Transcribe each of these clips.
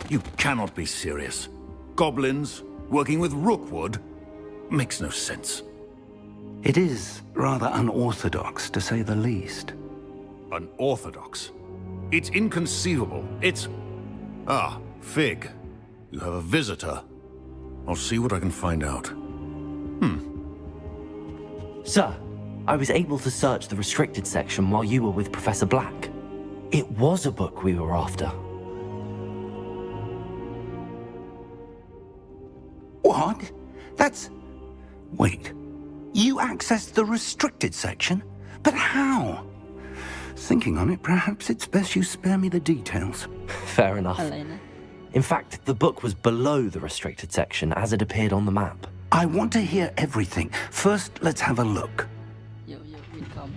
You cannot be serious. Goblins working with Rookwood? Makes no sense. It is rather unorthodox, to say the least. Unorthodox? It's inconceivable. It's... Ah, Fig. You have a visitor. I'll see what I can find out. Sir, I was able to search the restricted section while you were with Professor Black. It was a book we were after. What? That's... Wait. You accessed the restricted section? But how? Thinking on it, perhaps it's best you spare me the details. Fair enough. Alena. In fact, the book was below the restricted section as it appeared on the map. I want to hear everything. First, let's have a look. Yuk, welcome.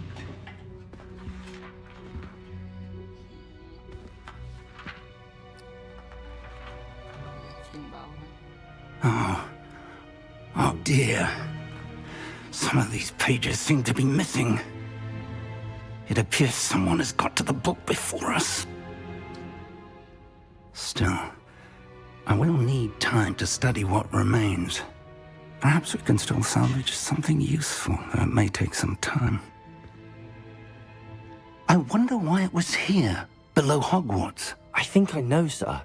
Trên bawah. Oh dear. Some of these pages seem to be missing. It appears someone has got to the book before us. Still, I will need time to study what remains. Perhaps we can still salvage something useful, though it may take some time. I wonder why it was here, below Hogwarts. I think I know, sir.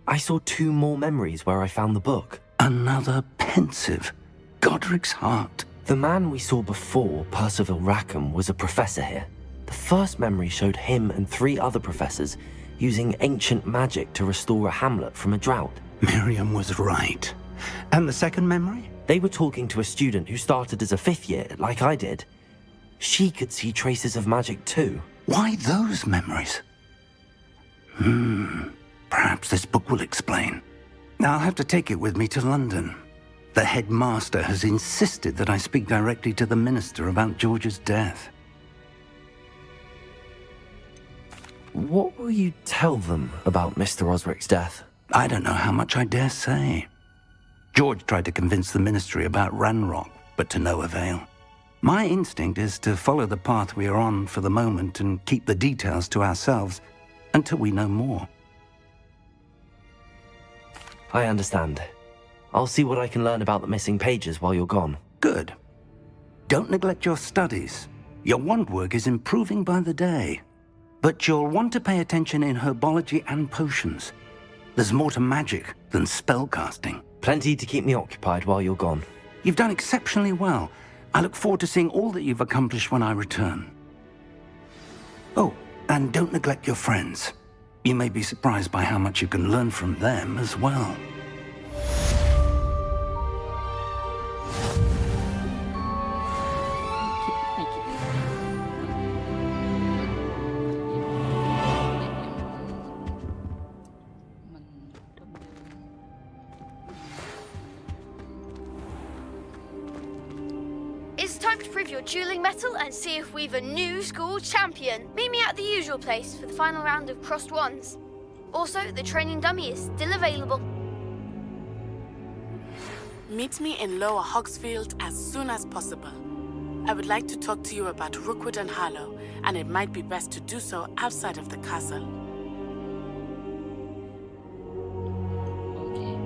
I saw 2 more memories where I found the book. Another pensive. Godric's heart. The man we saw before, Percival Rackham, was a professor here. The first memory showed him and 3 other professors using ancient magic to restore a hamlet from a drought. Miriam was right. And the second memory? They were talking to a student who started as a 5th year, like I did. She could see traces of magic too. Why those memories? Perhaps this book will explain. I'll have to take it with me to London. The headmaster has insisted that I speak directly to the minister about George's death. What will you tell them about Mr. Osric's death? I don't know how much I dare say. George tried to convince the ministry about Ranrock, but to no avail. My instinct is to follow the path we are on for the moment and keep the details to ourselves until we know more. I understand. I'll see what I can learn about the missing pages while you're gone. Good. Don't neglect your studies. Your wand work is improving by the day. But you'll want to pay attention in herbology and potions. There's more to magic than spellcasting. Plenty to keep me occupied while you're gone. You've done exceptionally well. I look forward to seeing all that you've accomplished when I return. Oh, and don't neglect your friends. You may be surprised by how much you can learn from them as well. It's time to prove your dueling mettle and see if we've a new school champion. Meet me at the usual place for the final round of crossed wands. Also, the training dummy is still available. Meet me in Lower Hogsfield as soon as possible. I would like to talk to you about Rookwood and Harlow, and it might be best to do so outside of the castle. Oke.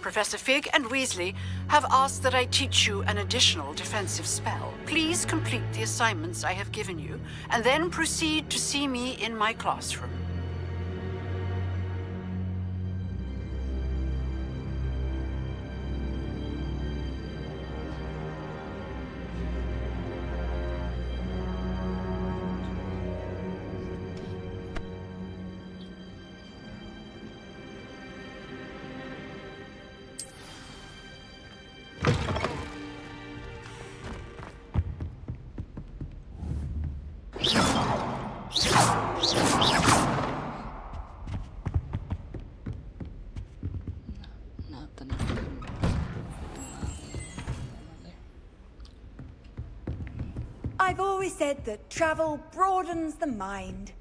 Professor Fig and Weasley have asked that I teach you an additional defensive spell. Please complete the assignments I have given you, and then proceed to see me in my classroom. always said that travel broadens the mind.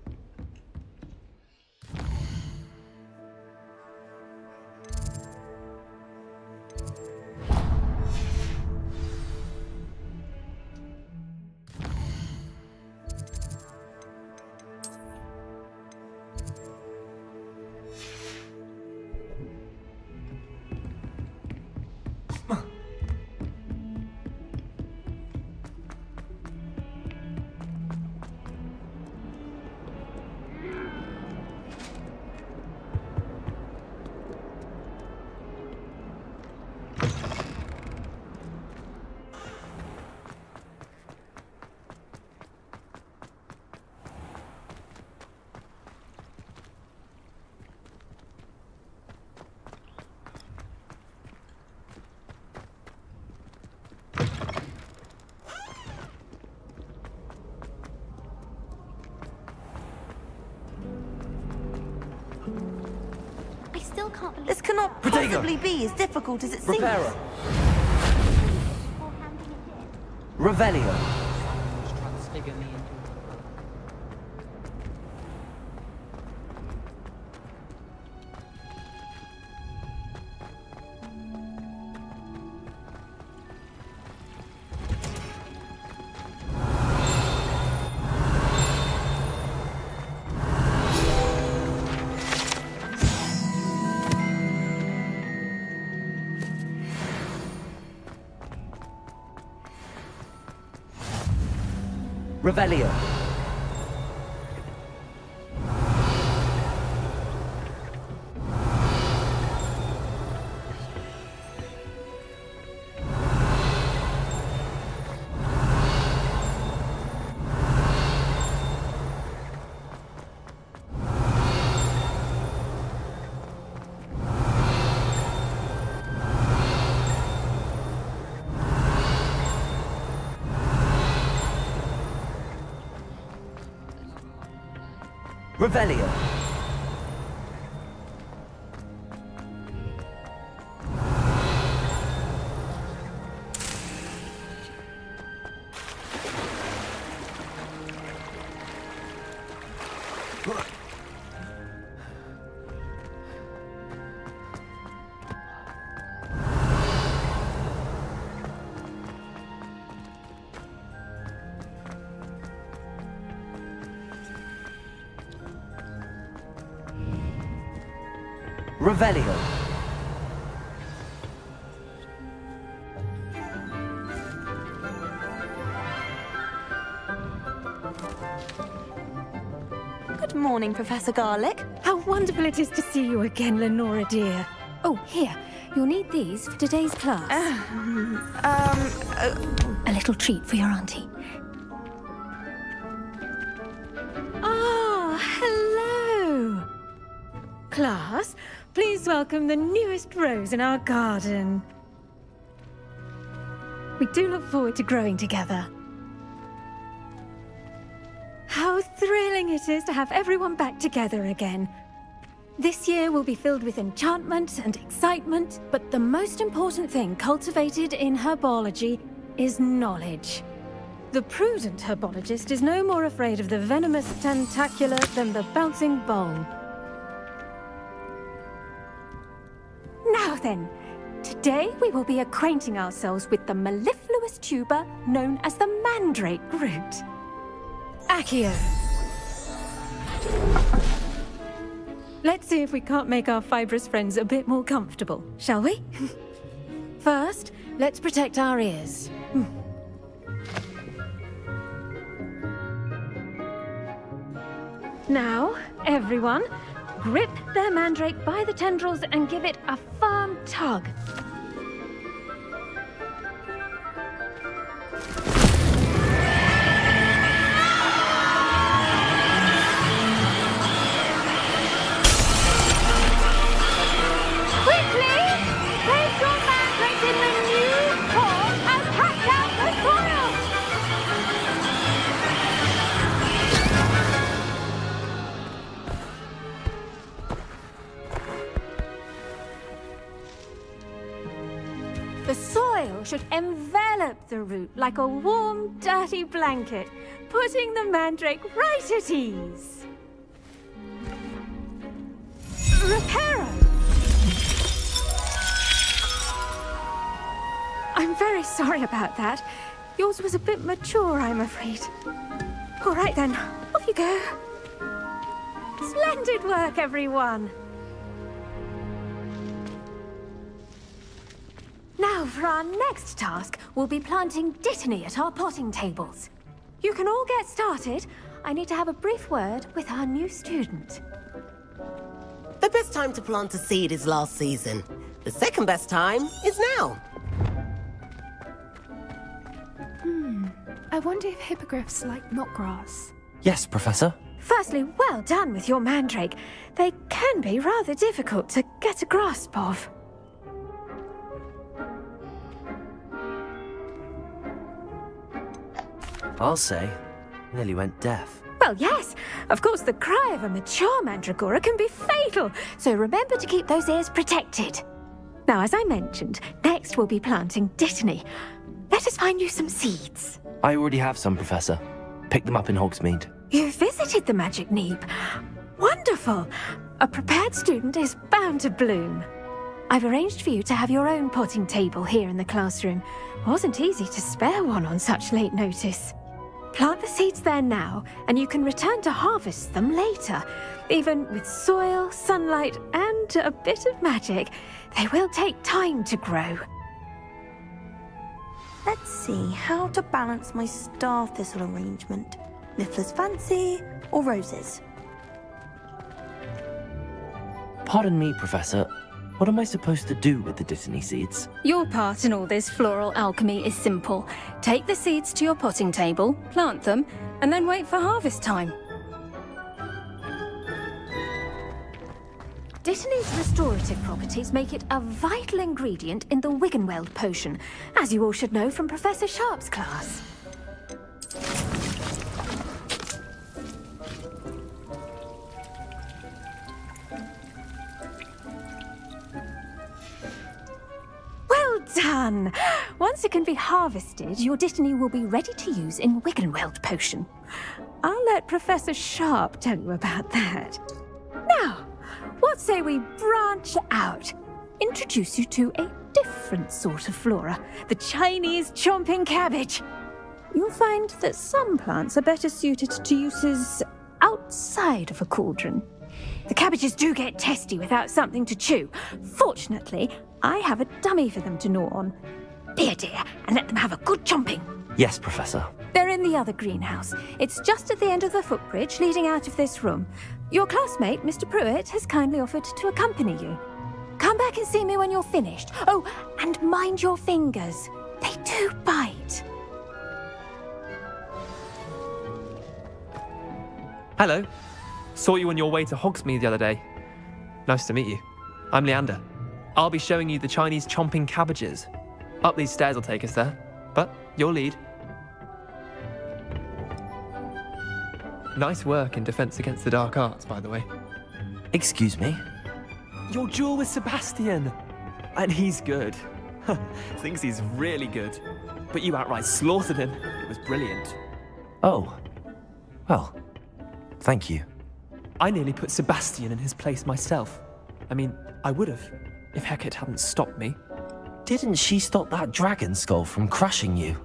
I still can't believe This cannot Protego. possibly be as difficult as it seems. Reparo. or handing it in. Revelio. Transfigure me into. Revelio. Revelio. Revelio. Good morning, Professor Garlick. How wonderful it is to see you again, Lenora dear. Oh, here. You'll need these for today's class. A little treat for your auntie. Ah, hello. Class, please welcome the newest rose in our garden. We do look forward to growing together. How thrilling it is to have everyone back together again. This year will be filled with enchantment and excitement, but the most important thing cultivated in herbology is knowledge. The prudent herbologist is no more afraid of the venomous tentacula than the bouncing bulb. Now then, today we will be acquainting ourselves with the mellifluous tuber known as the mandrake root. Accio. Let's see if we can't make our fibrous friends a bit more comfortable, shall we? First, let's protect our ears. Now, everyone, grip their mandrake by the tendrils and give it a firm tug. Quickly! Place your mandrake in the new pot and pack out the soil! The soil should envelop the root like a warm, dirty blanket, putting the mandrake right at ease. Reparo! I'm very sorry about that. Yours was a bit mature, I'm afraid. All right then, off you go. Splendid work, everyone. Now, for our next task, we'll be planting Dittany at our potting tables. You can all get started. I need to have a brief word with our new student. The best time to plant a seed is last season. The second best time is now. I wonder if hippogriffs like knotgrass. Yes, Professor. Firstly, well done with your mandrake. They can be rather difficult to get a grasp of. I'll say, nearly went deaf. Well, yes. Of course, the cry of a mature mandragora can be fatal, so remember to keep those ears protected. Now, as I mentioned, next we'll be planting Dittany. Let us find you some seeds. I already have some, Professor. Picked them up in Hogsmeade. You visited the Magic Neep. Wonderful! A prepared student is bound to bloom. I've arranged for you to have your own potting table here in the classroom. Wasn't easy to spare one on such late notice. Plant the seeds there now, and you can return to harvest them later. Even with soil, sunlight, and a bit of magic, they will take time to grow. Let's see how to balance my star thistle arrangement. Niffler's fancy or roses? Pardon me, Professor. What am I supposed to do with the Dittany seeds? Your part in all this floral alchemy is simple. Take the seeds to your potting table, plant them, and then wait for harvest time. Dittany's restorative properties make it a vital ingredient in the Wiggenweld potion, as you all should know from Professor Sharp's class. Well done! Once it can be harvested, your Dittany will be ready to use in Wiggenweld potion. I'll let Professor Sharp tell you about that. Now, what say we branch out? Introduce you to a different sort of flora, the Chinese chomping cabbage. You'll find that some plants are better suited to uses outside of a cauldron. The cabbages do get testy without something to chew. Fortunately, I have a dummy for them to gnaw on. Be a dear and let them have a good chomping. Yes, Professor. They're in the other greenhouse. It's just at the end of the footbridge leading out of this room. Your classmate, Mr. Pruitt, has kindly offered to accompany you. Come back and see me when you're finished. Oh, and mind your fingers. They do bite. Hello. Saw you on your way to Hogsmeade the other day. Nice to meet you. I'm Leander. I'll be showing you the Chinese chomping cabbages. Up these stairs will take us there, but you'll lead. Nice work in Defense Against the Dark Arts, by the way. Excuse me? Your duel with Sebastian! And he's good. Thinks he's really good. But you outright slaughtered him. It was brilliant. Oh. Well, thank you. I nearly put Sebastian in his place myself. I mean, I would have, if Hecate hadn't stopped me. Didn't she stop that dragon skull from crushing you?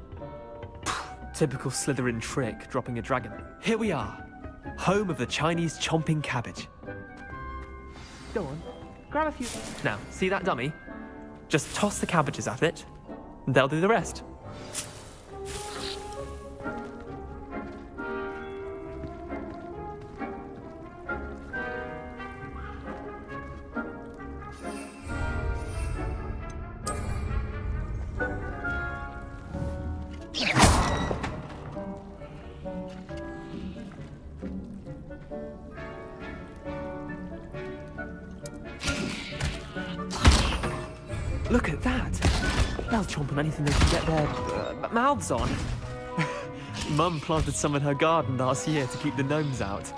Typical Slytherin trick, dropping a dragon. Here we are, home of the Chinese chomping cabbage. Go on, grab a few. Now, see that dummy? Just toss the cabbages at it, and they'll do the rest. Look at that! They'll chomp on anything they can get their mouths on. Mum planted some in her garden last year to keep the gnomes out.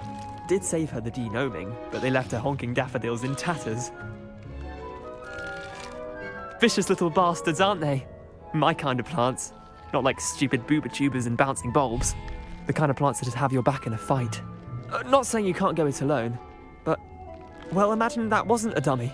Did save her the de-gnoming, but they left her honking daffodils in tatters. Vicious little bastards, aren't they? My kind of plants. Not like stupid booba tubers and bouncing bulbs. The kind of plants that'd have your back in a fight. Not saying you can't go it alone, but, well, imagine that wasn't a dummy.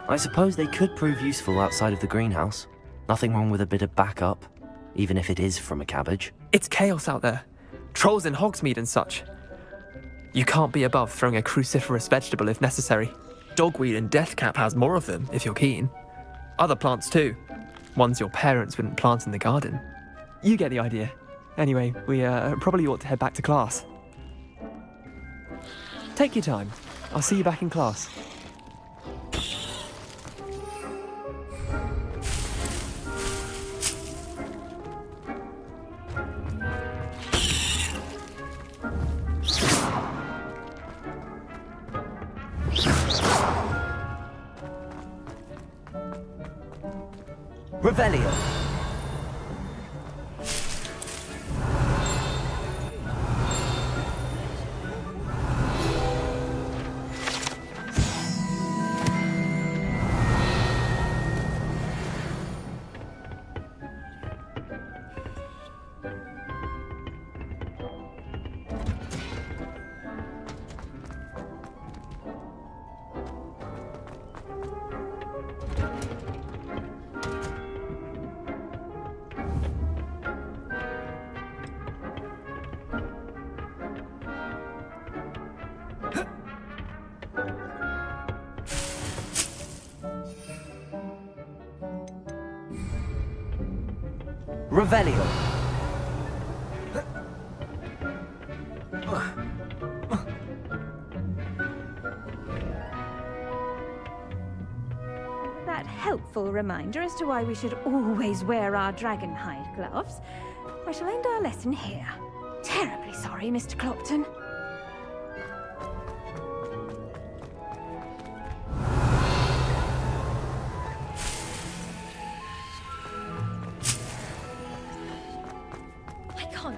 I suppose they could prove useful outside of the greenhouse. Nothing wrong with a bit of backup, even if it is from a cabbage. It's chaos out there. Trolls in Hogsmeade and such. You can't be above throwing a cruciferous vegetable if necessary. Dogweed and deathcap has more of them, if you're keen. Other plants too. Ones your parents wouldn't plant in the garden. You get the idea. Anyway, we probably ought to head back to class. Take your time. I'll see you back in class. Revelio. Revelio. That helpful reminder as to why we should always wear our dragon hide gloves. I shall end our lesson here. Terribly sorry, Mr. Clopton.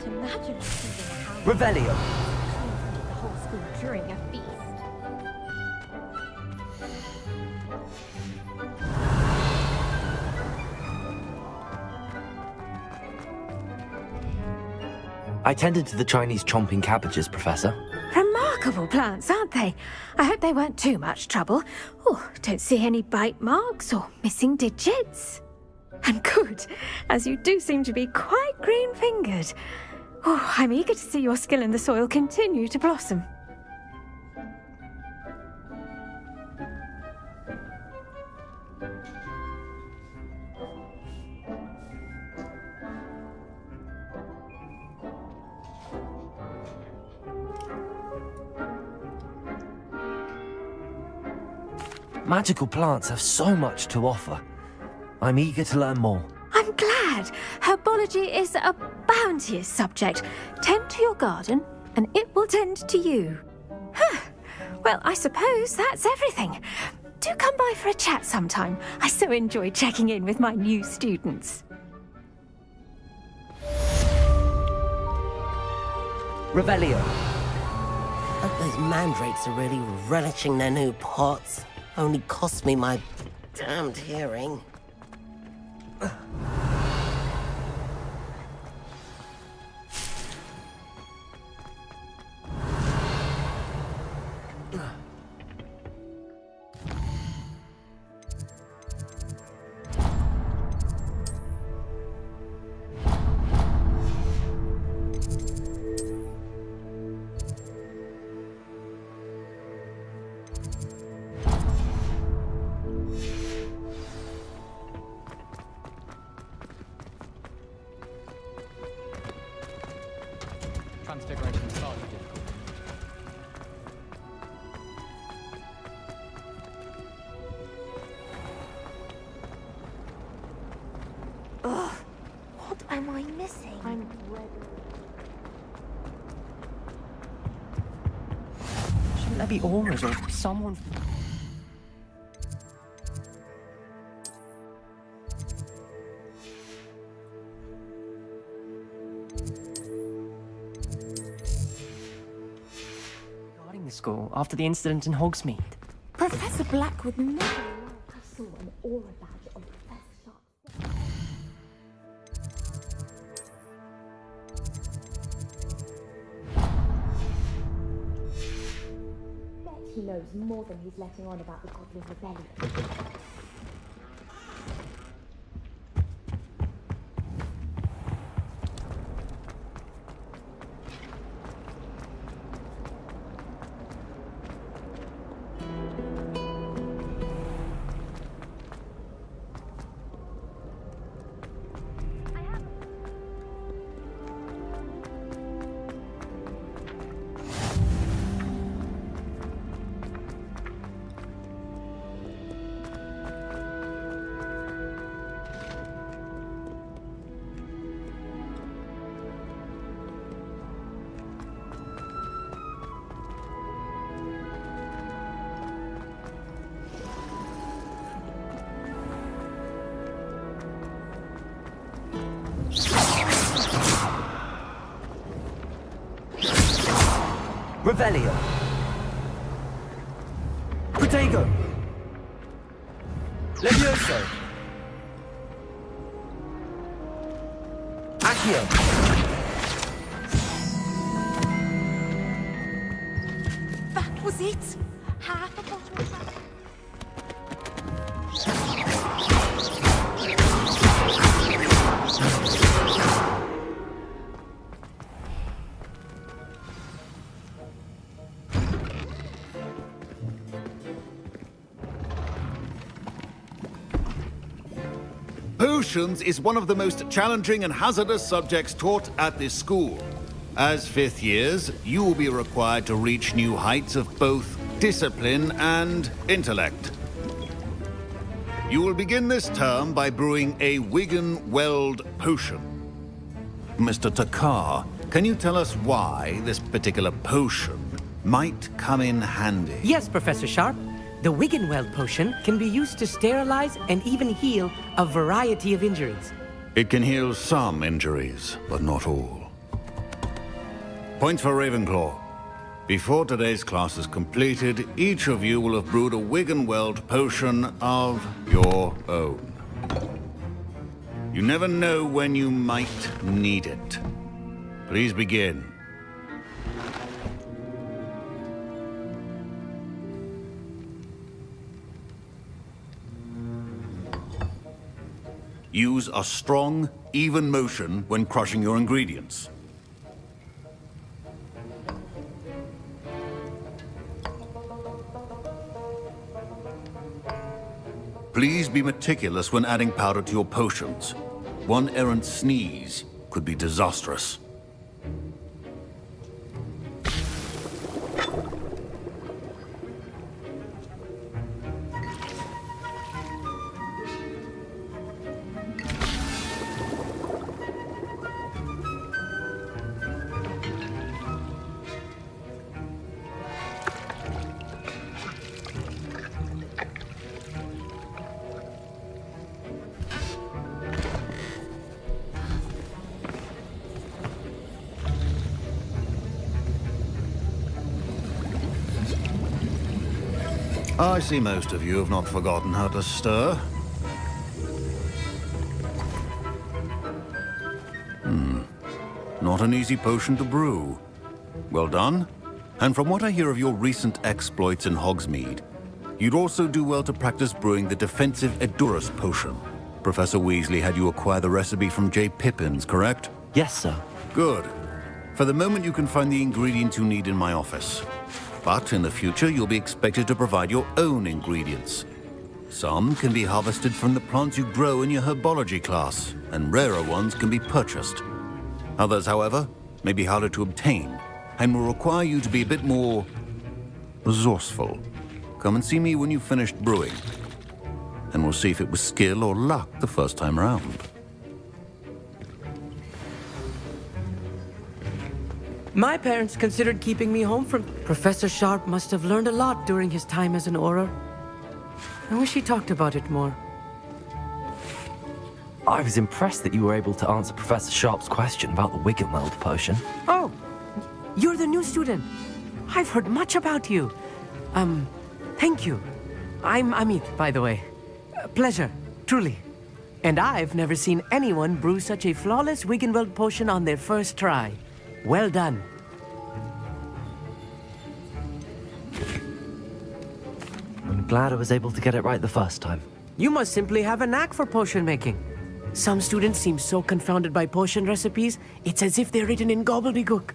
Imagine receiving a house Revelio. the whole school during a feast. I tended to the Chinese chomping cabbages, Professor. Remarkable plants, aren't they? I hope they weren't too much trouble. Oh, don't see any bite marks or missing digits. And good, as you do seem to be quite green-fingered. Oh, I'm eager to see your skill in the soil continue to blossom. Magical plants have so much to offer. I'm eager to learn more. I'm glad. Herbology is a bounteous subject. Tend to your garden, and it will tend to you. Huh. Well, I suppose that's everything. Do come by for a chat sometime. I so enjoy checking in with my new students. Revelio. Hope those mandrakes are really relishing their new pots. Only cost me my damned hearing. Transfiguration started difficult. Ugh, what am I missing? I'm ready. Shouldn't there be auras or someone? school after the incident in Hogsmeade. Professor Black would never allow I saw an aura badge on Professor Sharp's. Bet he knows more than he's letting on about the Goblin Rebellion. Revelio. Protego. Levioso. Accio. That was it? Half a bottle of that. Potions is one of the most challenging and hazardous subjects taught at this school. As fifth years, you will be required to reach new heights of both discipline and intellect. You will begin this term by brewing a Wigan-Weld potion. Mr. Takar, can you tell us why this particular potion might come in handy? Yes, Professor Sharp. The Wigan-Weld potion can be used to sterilize and even heal a variety of injuries. It can heal some injuries, but not all. Points for Ravenclaw. Before today's class is completed, each of you will have brewed a Wigan-Weld potion of your own. You never know when you might need it. Please begin. Use a strong, even motion when crushing your ingredients. Please be meticulous when adding powder to your potions. One errant sneeze could be disastrous. I see most of you have not forgotten how to stir. Not an easy potion to brew. Well done. And from what I hear of your recent exploits in Hogsmeade, you'd also do well to practice brewing the defensive Edurus potion. Professor Weasley had you acquire the recipe from J. Pippins, correct? Yes, sir. Good. For the moment, you can find the ingredients you need in my office. But in the future, you'll be expected to provide your own ingredients. Some can be harvested from the plants you grow in your herbology class, and rarer ones can be purchased. Others, however, may be harder to obtain, and will require you to be a bit more resourceful. Come and see me when you've finished brewing, and we'll see if it was skill or luck the first time around. My parents considered keeping me home from... Professor Sharp must have learned a lot during his time as an Auror. I wish he talked about it more. I was impressed that you were able to answer Professor Sharp's question about the Wigan-Weld potion. Oh, you're the new student. I've heard much about you. Thank you. I'm Amit, by the way. Pleasure, truly. And I've never seen anyone brew such a flawless Wiggenweld potion on their first try. Well done. I'm glad I was able to get it right the first time. You must simply have a knack for potion making. Some students seem so confounded by potion recipes, it's as if they're written in gobbledygook.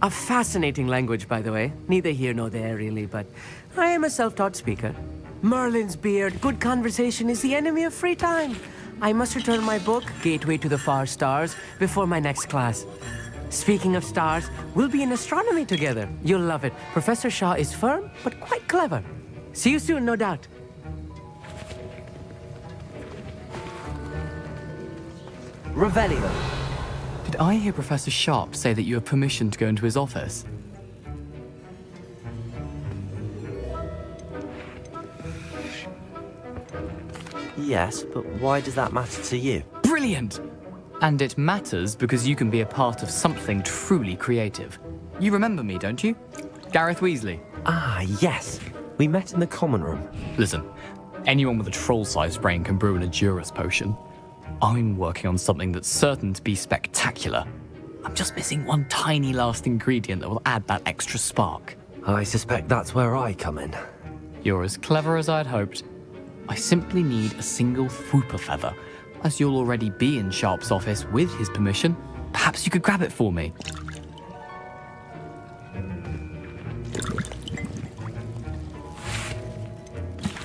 A fascinating language, by the way. Neither here nor there, really, but I am a self-taught speaker. Merlin's beard, good conversation is the enemy of free time. I must return my book, Gateway to the Far Stars, before my next class. Speaking of stars, we'll be in astronomy together. You'll love it. Professor Shaw is firm, but quite clever. See you soon, no doubt. Revelio. Did I hear Professor Sharp say that you have permission to go into his office? Yes, but why does that matter to you? Brilliant! And it matters because you can be a part of something truly creative. You remember me, don't you? Gareth Weasley. Ah, yes. We met in the common room. Listen, anyone with a troll-sized brain can brew an Adurus potion. I'm working on something that's certain to be spectacular. I'm just missing one tiny last ingredient that will add that extra spark. I suspect that's where I come in. You're as clever as I'd hoped. I simply need a single Fwooper feather. As you'll already be in Sharp's office with his permission, perhaps you could grab it for me.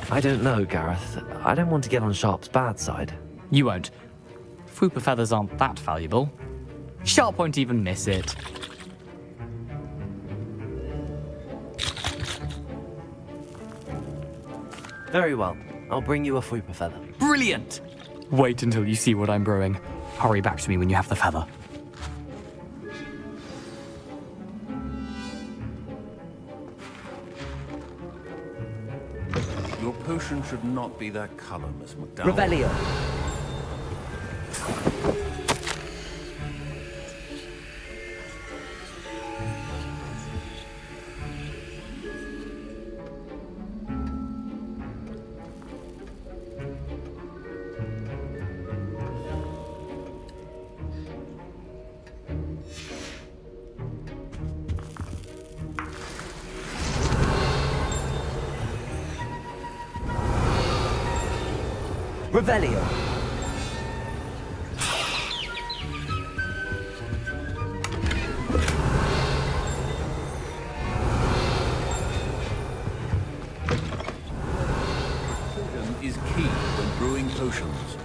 I don't know, Gareth. I don't want to get on Sharp's bad side. You won't. Fwooper feathers aren't that valuable. Sharp won't even miss it. Very well. I'll bring you a Fwooper feather. Brilliant! Wait until you see what I'm brewing. Hurry back to me when you have the feather. Your potion should not be that color, Miss McDowell. Revelio. Revelio. Precision is key when brewing potions.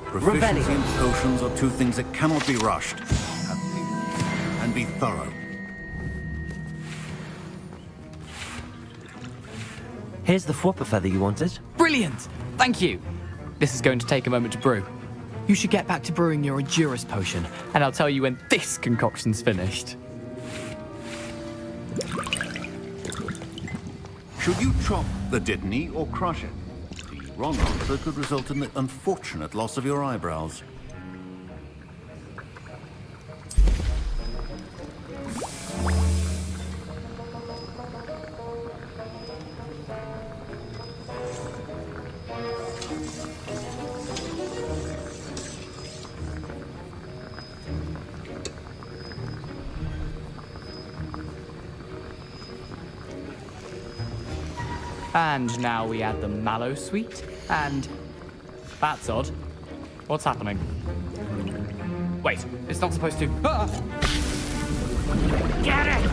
Proficiency and potions are two things that cannot be rushed. Have patience and be thorough. Here's the Fwooper feather you wanted. Brilliant! Thank you! This is going to take a moment to brew. You should get back to brewing your Adurus potion, and I'll tell you when this concoction's finished. Should you chop the Dittany or crush it? The wrong answer could result in the unfortunate loss of your eyebrows. And now we add the mallow sweet, and... That's odd. What's happening? Wait, it's not supposed to... Ah! Get it!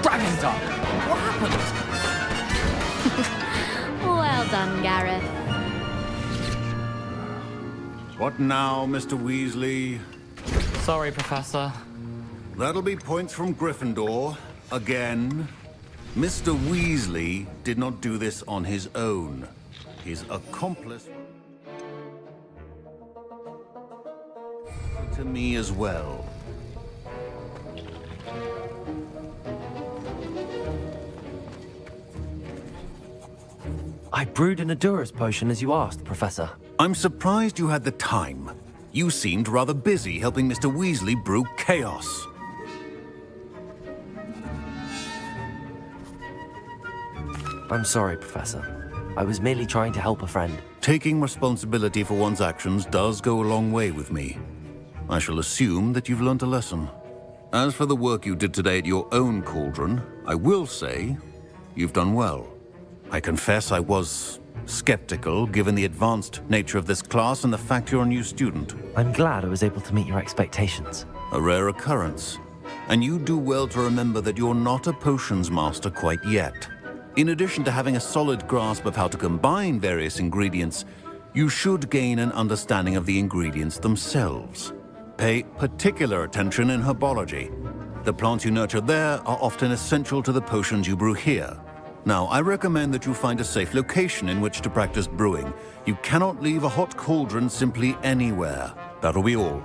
Dragon Dog! What happened? Well done, Gareth. What now, Mr. Weasley? Sorry, Professor. That'll be points from Gryffindor, again. Mr. Weasley did not do this on his own. His accomplice... to me as well. I brewed an Adurus potion as you asked, Professor. I'm surprised you had the time. You seemed rather busy helping Mr. Weasley brew chaos. I'm sorry, Professor. I was merely trying to help a friend. Taking responsibility for one's actions does go a long way with me. I shall assume that you've learnt a lesson. As for the work you did today at your own cauldron, I will say you've done well. I confess I was skeptical given the advanced nature of this class and the fact you're a new student. I'm glad I was able to meet your expectations. A rare occurrence. And you do well to remember that you're not a potions master quite yet. In addition to having a solid grasp of how to combine various ingredients, you should gain an understanding of the ingredients themselves. Pay particular attention in herbology. The plants you nurture there are often essential to the potions you brew here. Now, I recommend that you find a safe location in which to practice brewing. You cannot leave a hot cauldron simply anywhere. That'll be all.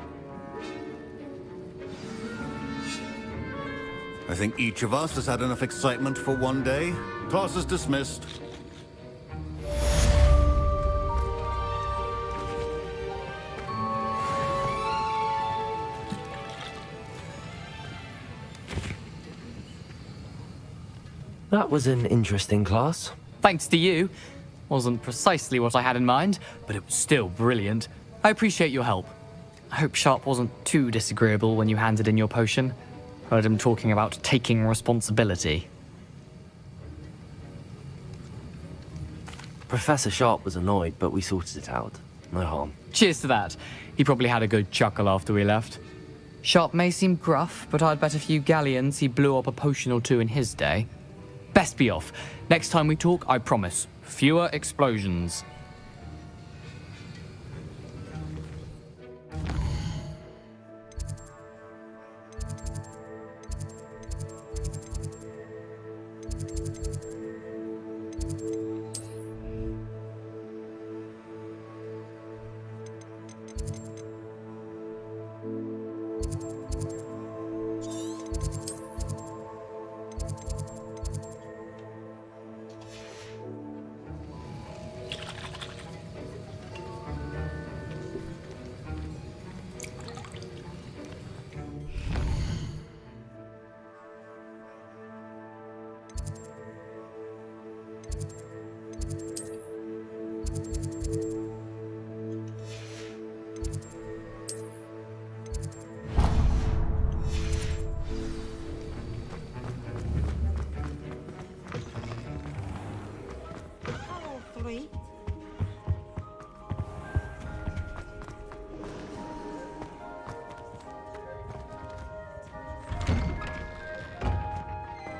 I think each of us has had enough excitement for one day. Class is dismissed. That was an interesting class. Thanks to you. Wasn't precisely what I had in mind, but it was still brilliant. I appreciate your help. I hope Sharp wasn't too disagreeable when you handed in your potion. Heard him talking about taking responsibility. Professor Sharp was annoyed, but we sorted it out. No harm. Cheers to that. He probably had a good chuckle after we left. Sharp may seem gruff, but I'd bet a few galleons he blew up a potion or two in his day. Best be off. Next time we talk, I promise, fewer explosions.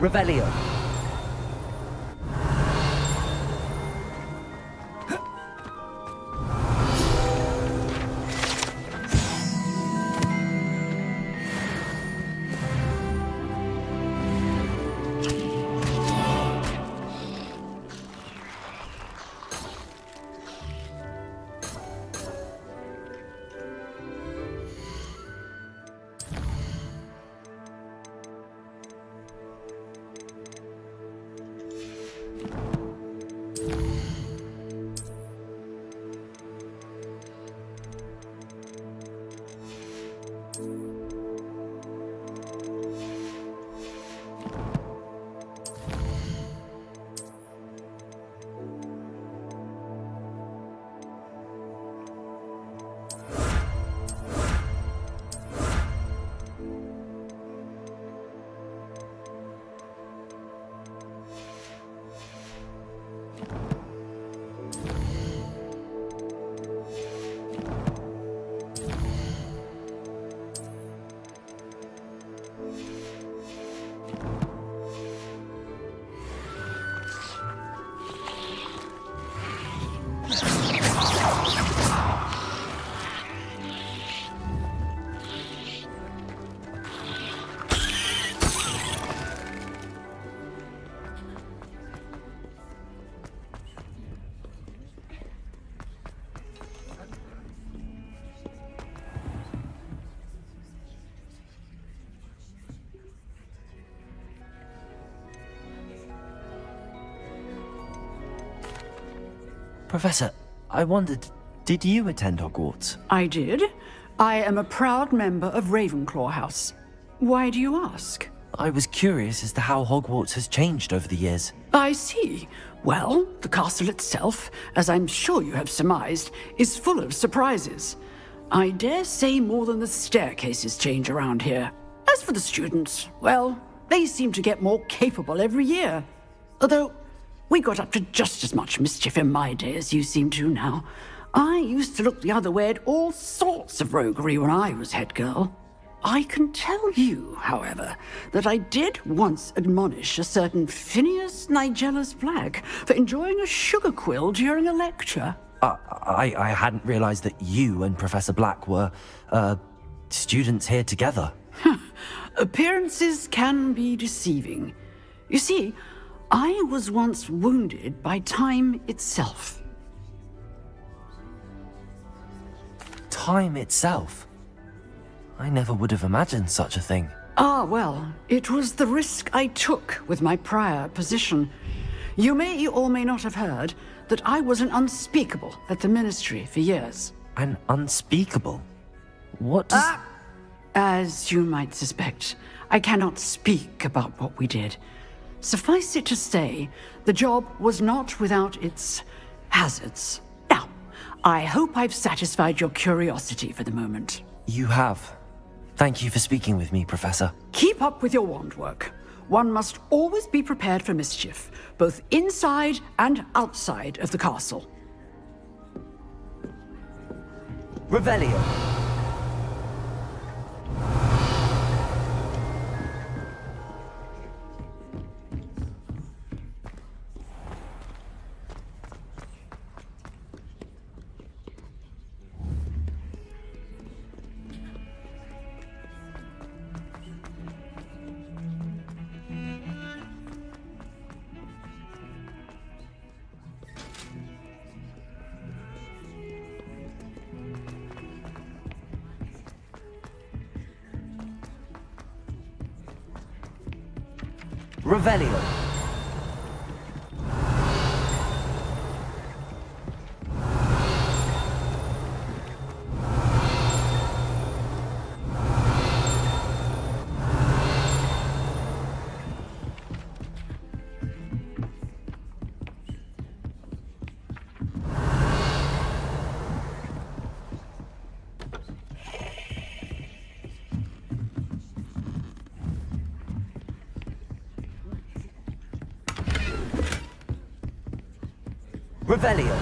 Revelio. Professor, I wondered, did you attend Hogwarts? I did. I am a proud member of Ravenclaw House. Why do you ask? I was curious as to how Hogwarts has changed over the years. I see. Well, the castle itself, as I'm sure you have surmised, is full of surprises. I dare say more than the staircases change around here. As for the students, well, they seem to get more capable every year. Although, we got up to just as much mischief in my day as you seem to now. I used to look the other way at all sorts of roguery when I was head girl. I can tell you, however, that I did once admonish a certain Phineas Nigellus Black for enjoying a sugar quill during a lecture. I hadn't realized that you and Professor Black were, students here together. Appearances can be deceiving. You see, I was once wounded by time itself. Time itself? I never would have imagined such a thing. Ah, well, it was the risk I took with my prior position. You may or may not have heard that I was an unspeakable at the Ministry for years. An unspeakable? What does... As you might suspect, I cannot speak about what we did. Suffice it to say, the job was not without its hazards. Now, I hope I've satisfied your curiosity for the moment. You have. Thank you for speaking with me, Professor. Keep up with your wand work. One must always be prepared for mischief, both inside and outside of the castle. Revelio. Revelio. Revelio.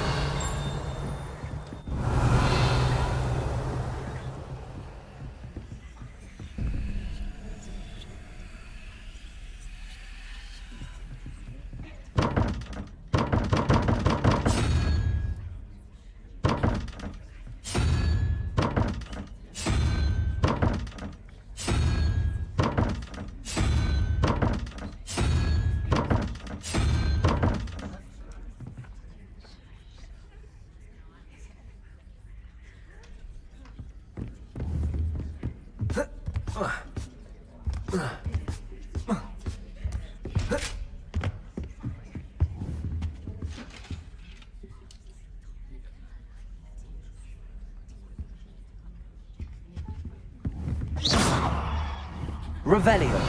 Revelio.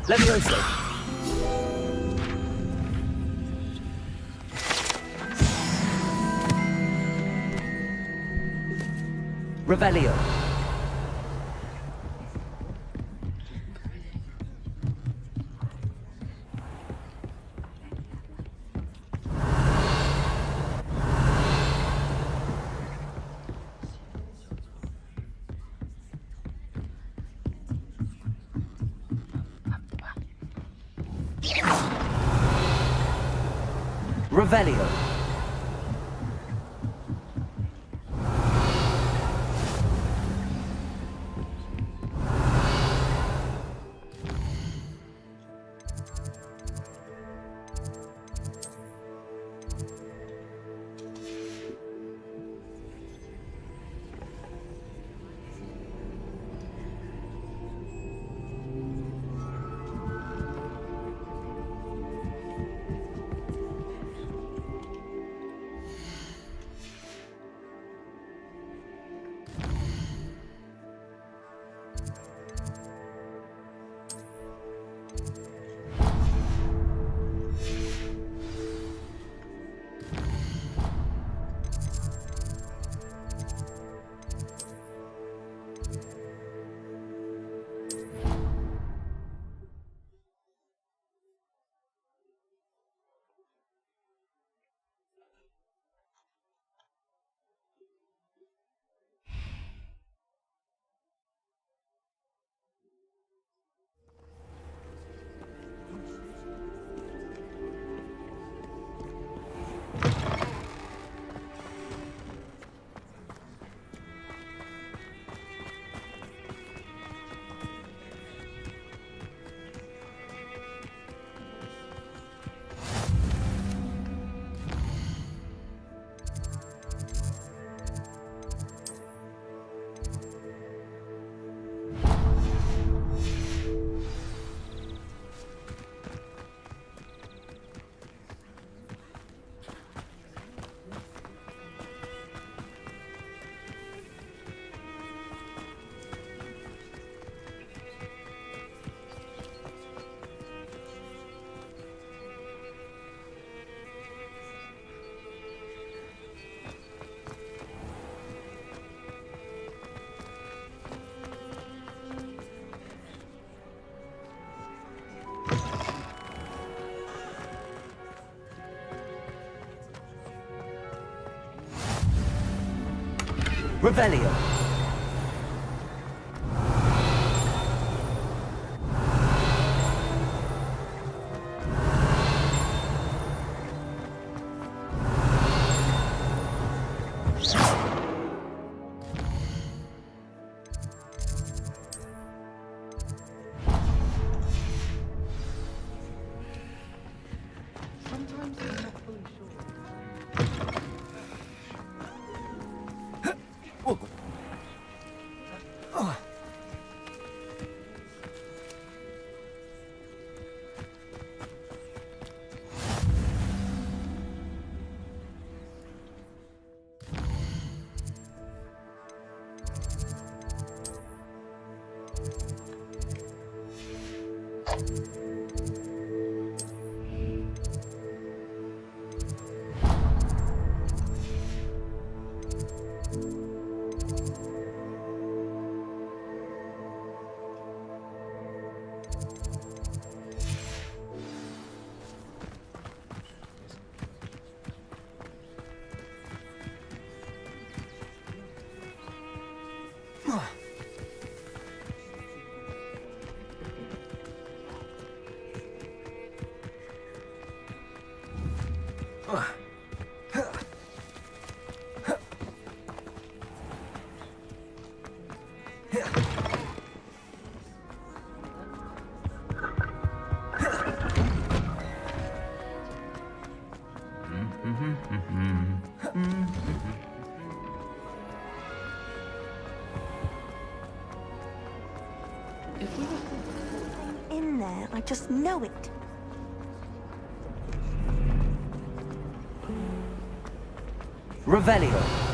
Levioso. Revelio. Revelio. Revelio. Sometimes I'm not fully sure. In there, I just know it. Revelio.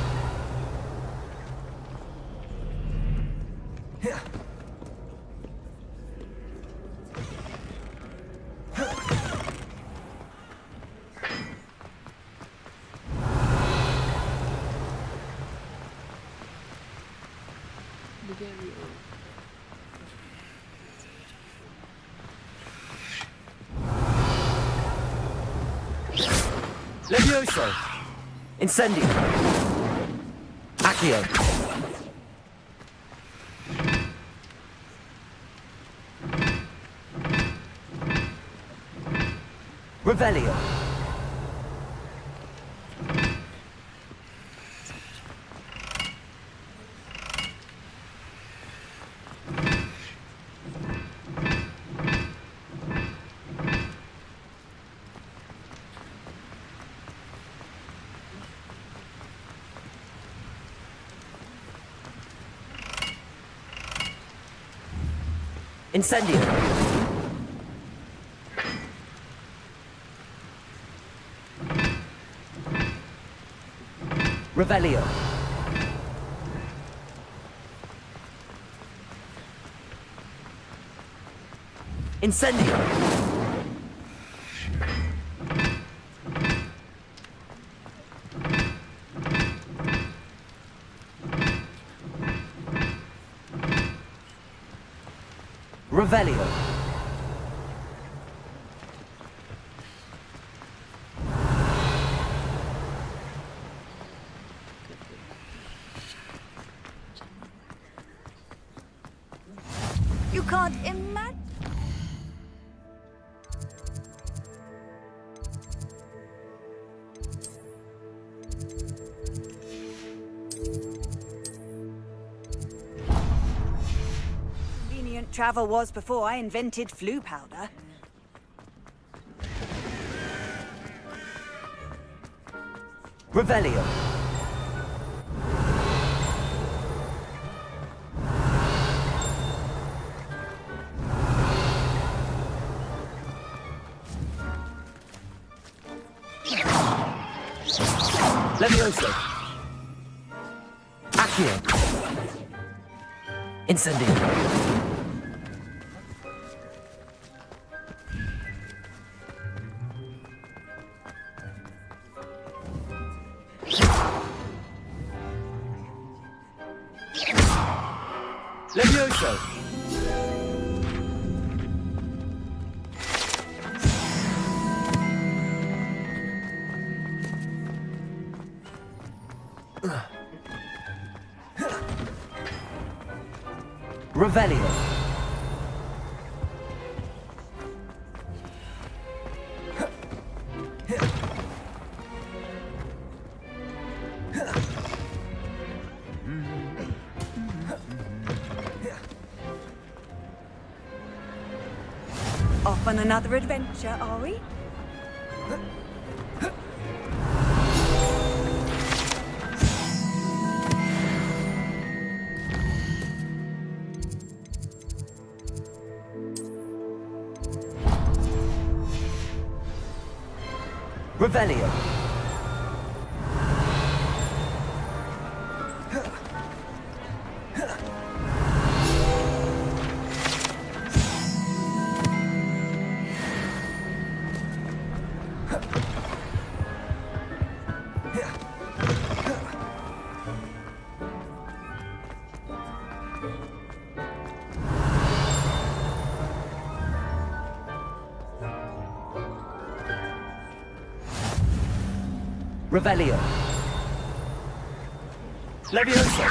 Levioso. Incendio. Accio. Revelio. Incendio. Revelio. Incendio! Revelio. You can't imagine. Convenient travel was before I invented flu powder. Revelio. Levioso. Accio. Incendio. Levioso. Revelio. Off on another adventure, are we? Revelio. Revelio. Levioso.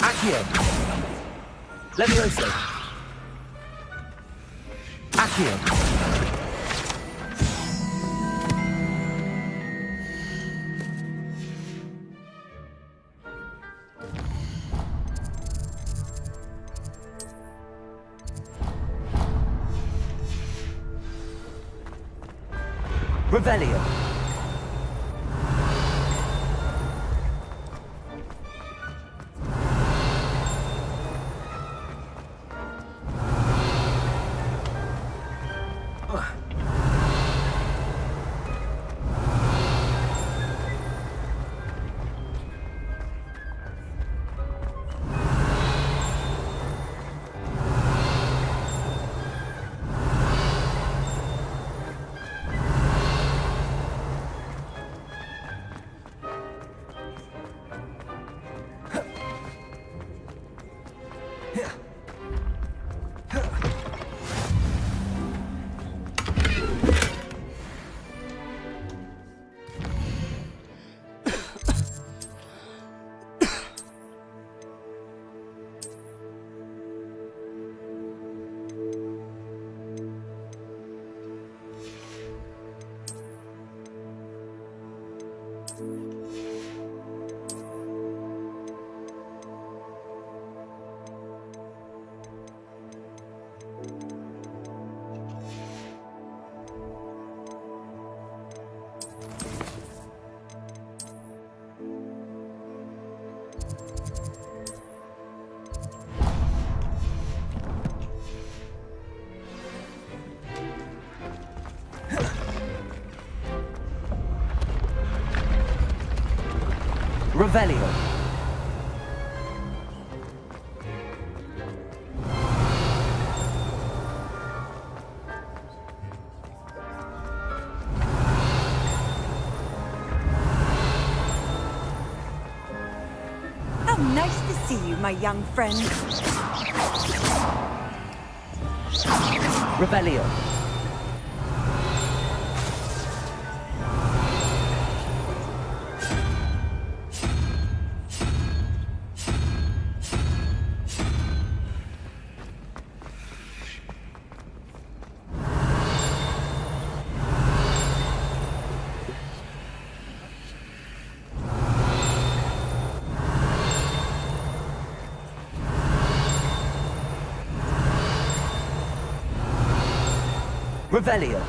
Accio. Levioso. Accio. Revelio. Revelio. see you, my young friend. Revelio. Revelio.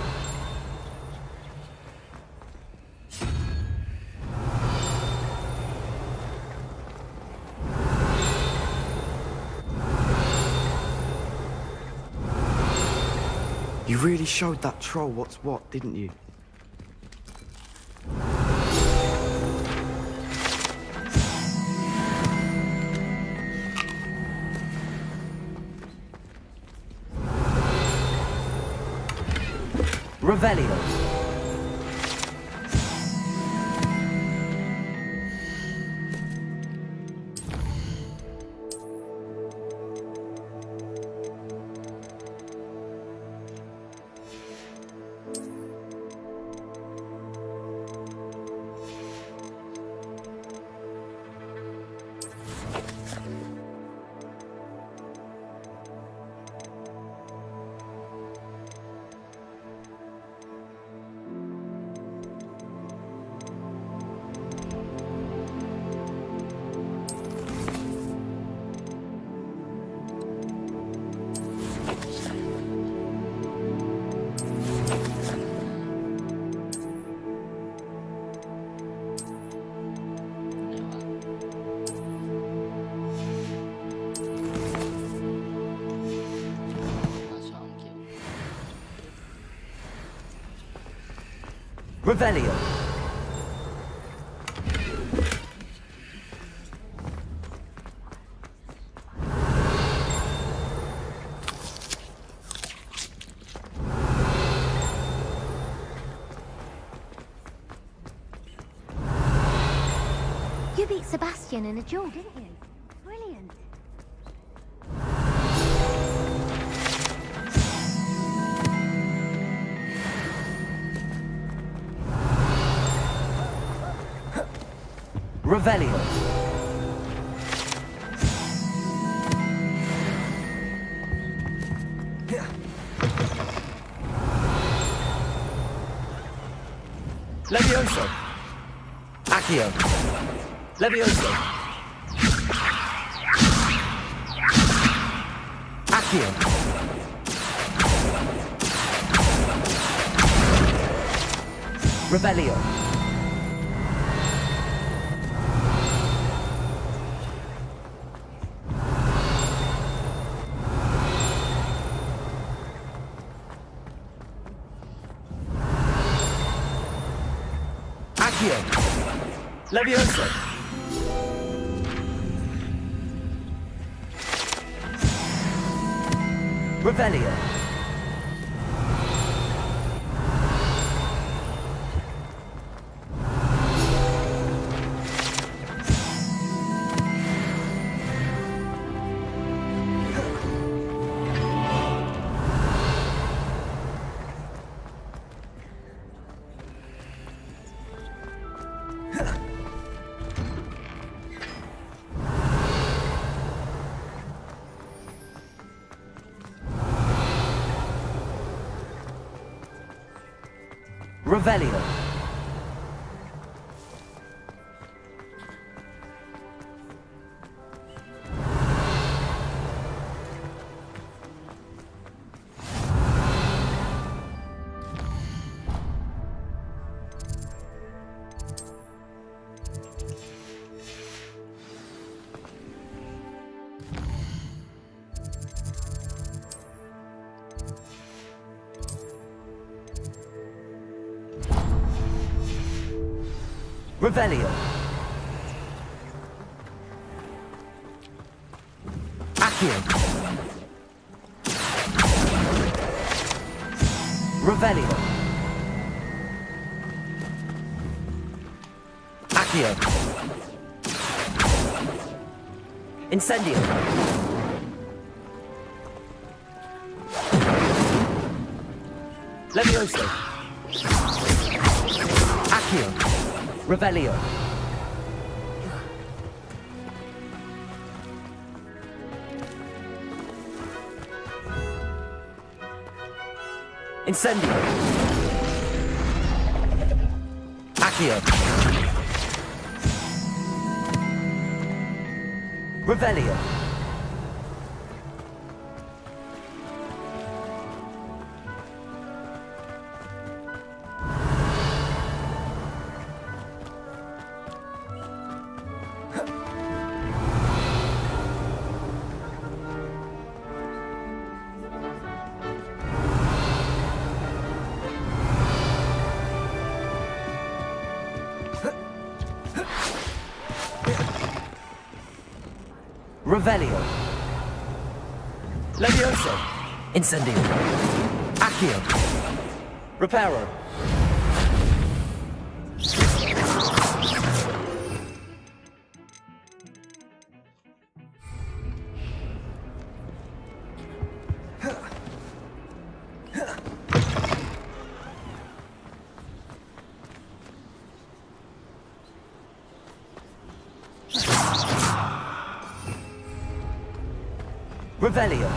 You really showed that troll what's what, didn't you? Revelio. Revelio. You beat Sebastian in a duel, didn't you? Brilliant. Revelio. Levioso. Accio. Levioso. Accio. Revelio. Accio. Levioso. Revelio. Revelio. Revelio. Accio. Revelio. Accio. Incendio. Levioso. Accio. Revelio. Incendio. Accio. Revelio. Revelio. Levioso. Incendio. Accio. Reparo. Revelio.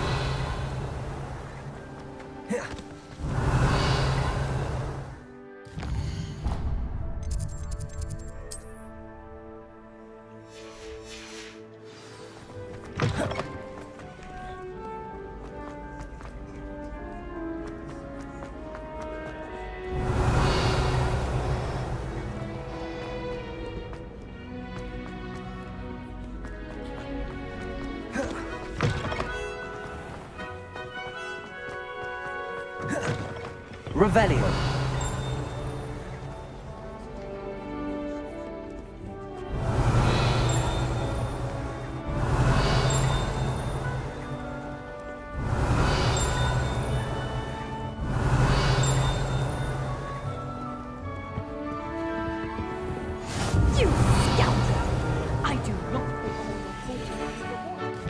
Revelio. You scoundrel! I do not recall your fortunes before.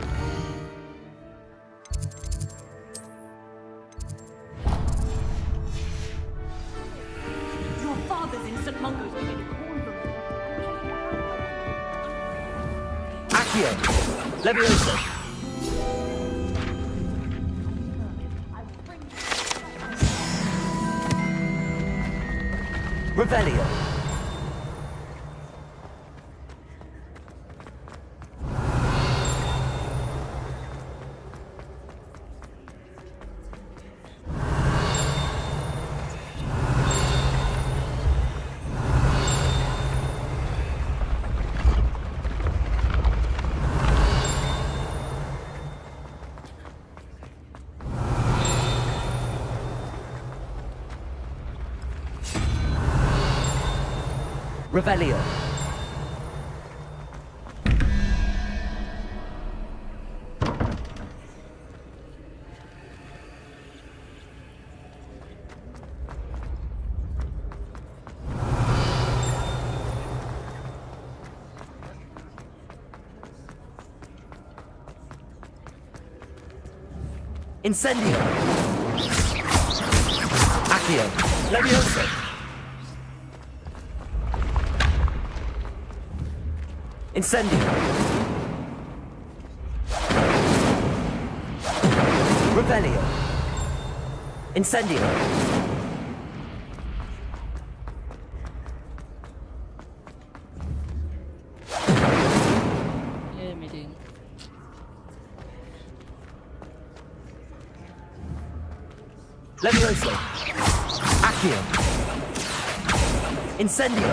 Your father's in St. Mungo's beginning to call them. Accio. Levioso. Revelio. Revelio. Incendio. Accio. Levioso. Incendio. Revelio. Incendio. Levioso. Accio. Incendio.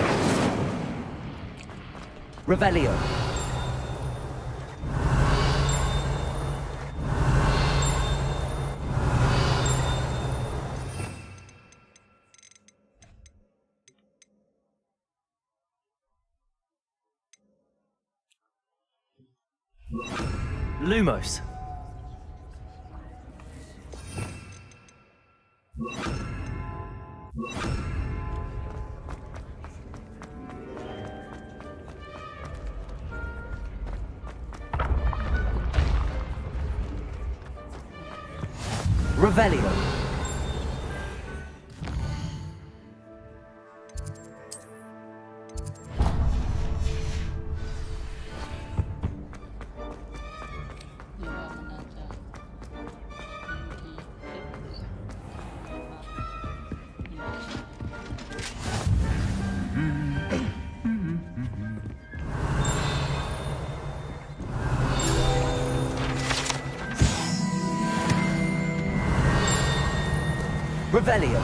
Revelio. Lumos. Revelio. Revelio.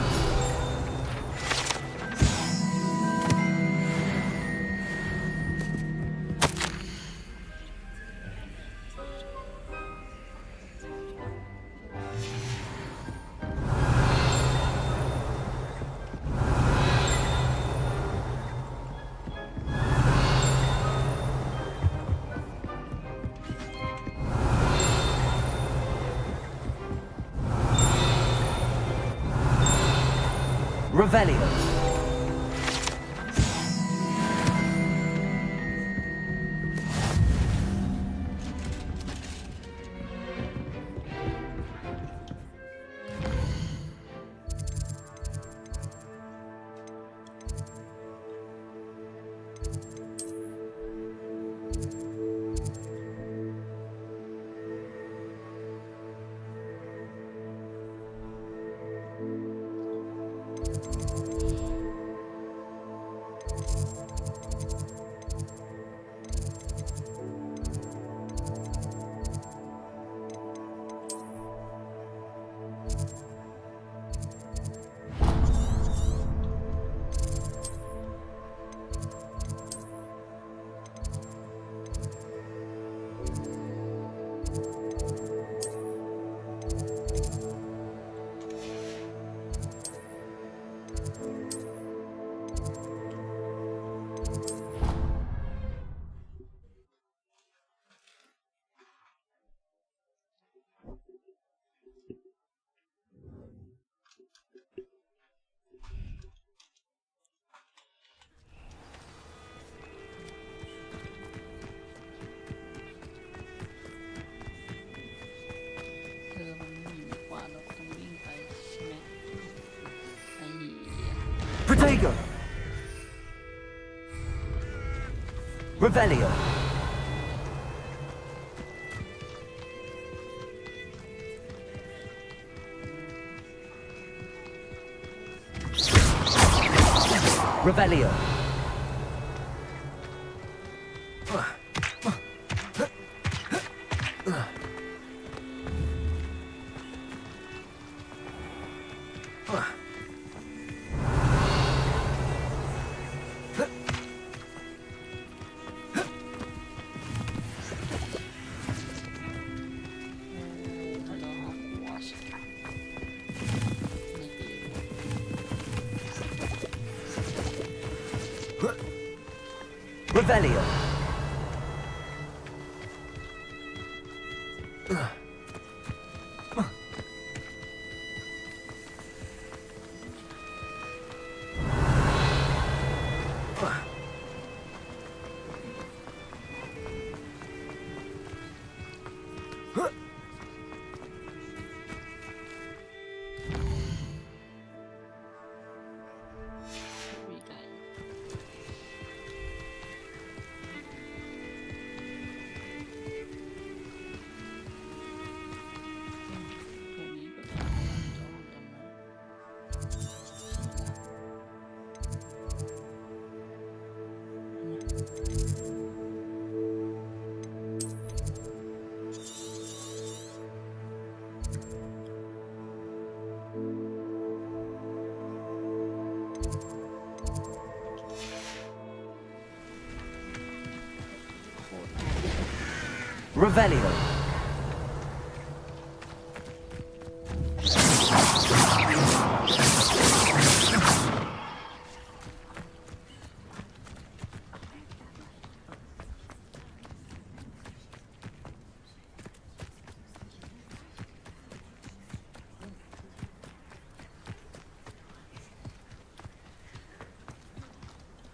Revelio. Protego. Revelio. Revelio. Revelio. Revelio.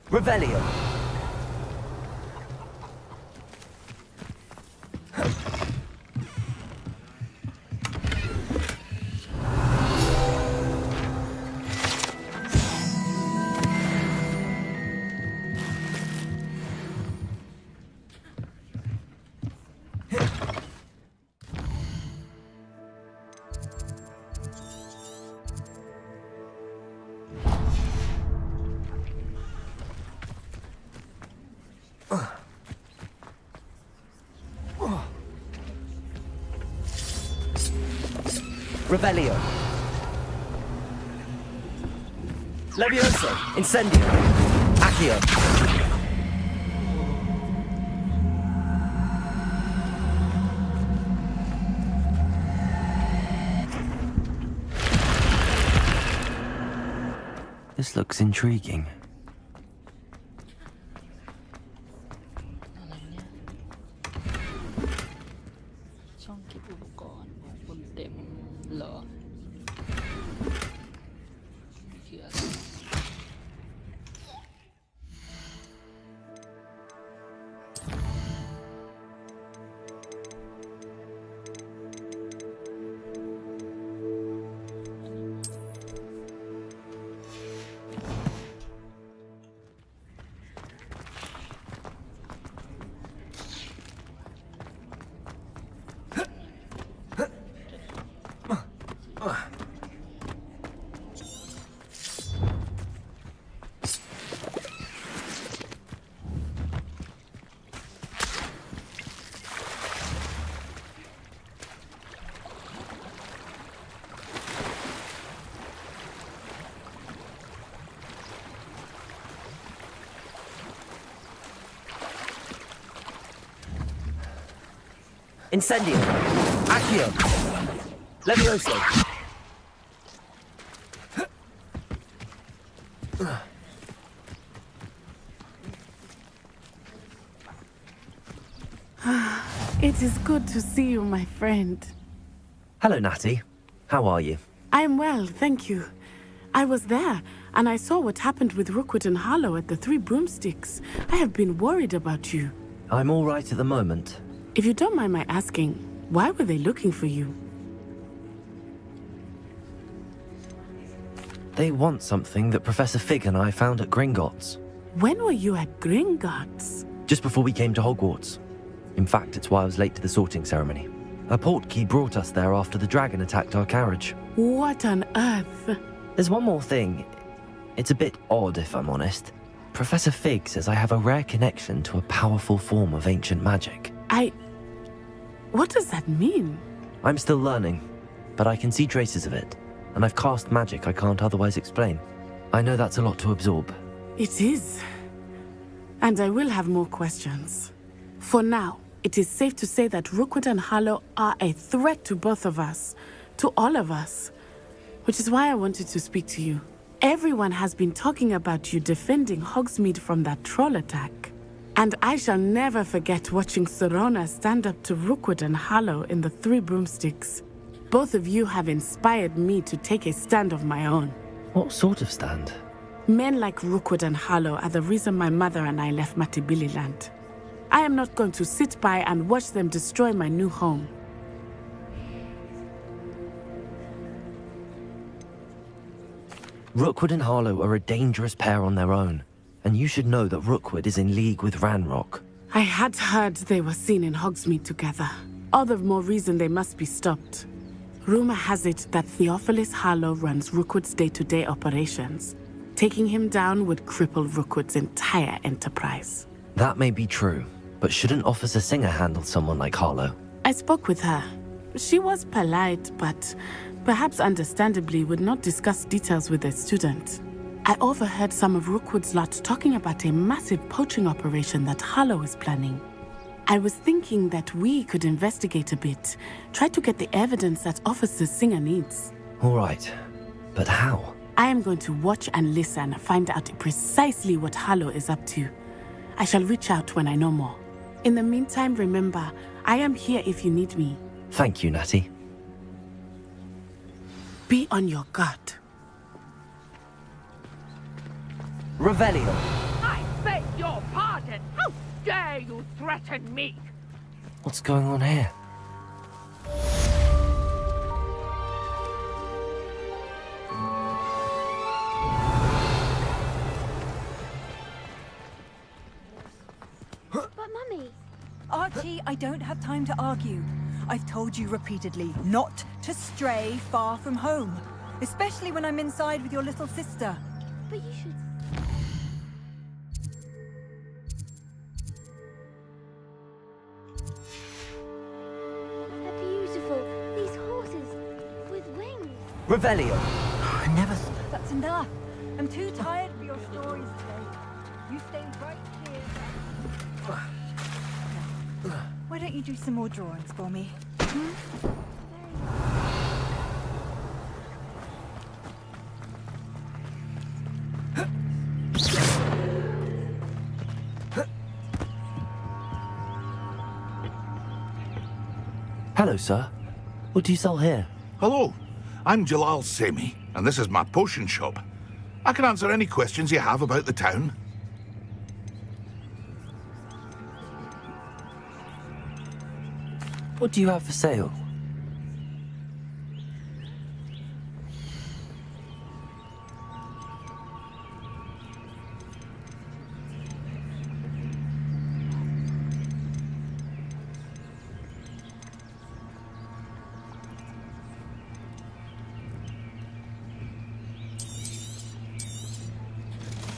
Revelio. Revelio. Levioso. Incendio. Accio. This looks intriguing. Incendio. Accio. Levioso. It is good to see you, my friend. Hello, Natty. How are you? I am well, thank you. I was there, and I saw what happened with Rookwood and Harlow at the Three Broomsticks. I have been worried about you. I'm all right at the moment. If you don't mind my asking, why were they looking for you? They want something that Professor Fig and I found at Gringotts. When were you at Gringotts? Just before we came to Hogwarts. In fact, it's why I was late to the sorting ceremony. A portkey brought us there after the dragon attacked our carriage. What on earth? There's one more thing. It's a bit odd, if I'm honest. Professor Fig says I have a rare connection to a powerful form of ancient magic. What does that mean? I'm still learning, but I can see traces of it, and I've cast magic I can't otherwise explain. I know that's a lot to absorb. It is. And I will have more questions. For now, it is safe to say that Rookwood and Harlow are a threat to both of us, to all of us, which is why I wanted to speak to you. Everyone has been talking about you defending Hogsmeade from that troll attack. And I shall never forget watching Serona stand up to Rookwood and Harlow in the Three Broomsticks. Both of you have inspired me to take a stand of my own. What sort of stand? Men like Rookwood and Harlow are the reason my mother and I left Matabeleland. I am not going to sit by and watch them destroy my new home. Rookwood and Harlow are a dangerous pair on their own, and you should know that Rookwood is in league with Ranrock. I had heard they were seen in Hogsmeade together. All the more reason they must be stopped. Rumor has it that Theophilus Harlow runs Rookwood's day-to-day operations. Taking him down would cripple Rookwood's entire enterprise. That may be true, but shouldn't Officer Singer handle someone like Harlow? I spoke with her. She was polite, but perhaps understandably would not discuss details with a student. I overheard some of Rookwood's lot talking about a massive poaching operation that Harlow is planning. I was thinking that we could investigate a bit, try to get the evidence that Officer Singer needs. All right, but how? I am going to watch and listen, find out precisely what Harlow is up to. I shall reach out when I know more. In the meantime, remember, I am here if you need me. Thank you, Natty. Be on your guard. Revelio. I beg your pardon! How dare you threaten me? What's going on here? But Mummy... Archie, I don't have time to argue. I've told you repeatedly not to stray far from home, especially when I'm inside with your little sister. But you should... They're beautiful. These horses with wings. Revelio. I never... That's enough. I'm too tired for your stories today. You stay right here. Why don't you do some more drawings for me? Hello, sir. What do you sell here? Hello, I'm Jalal Semi, and this is my potion shop. I can answer any questions you have about the town. What do you have for sale?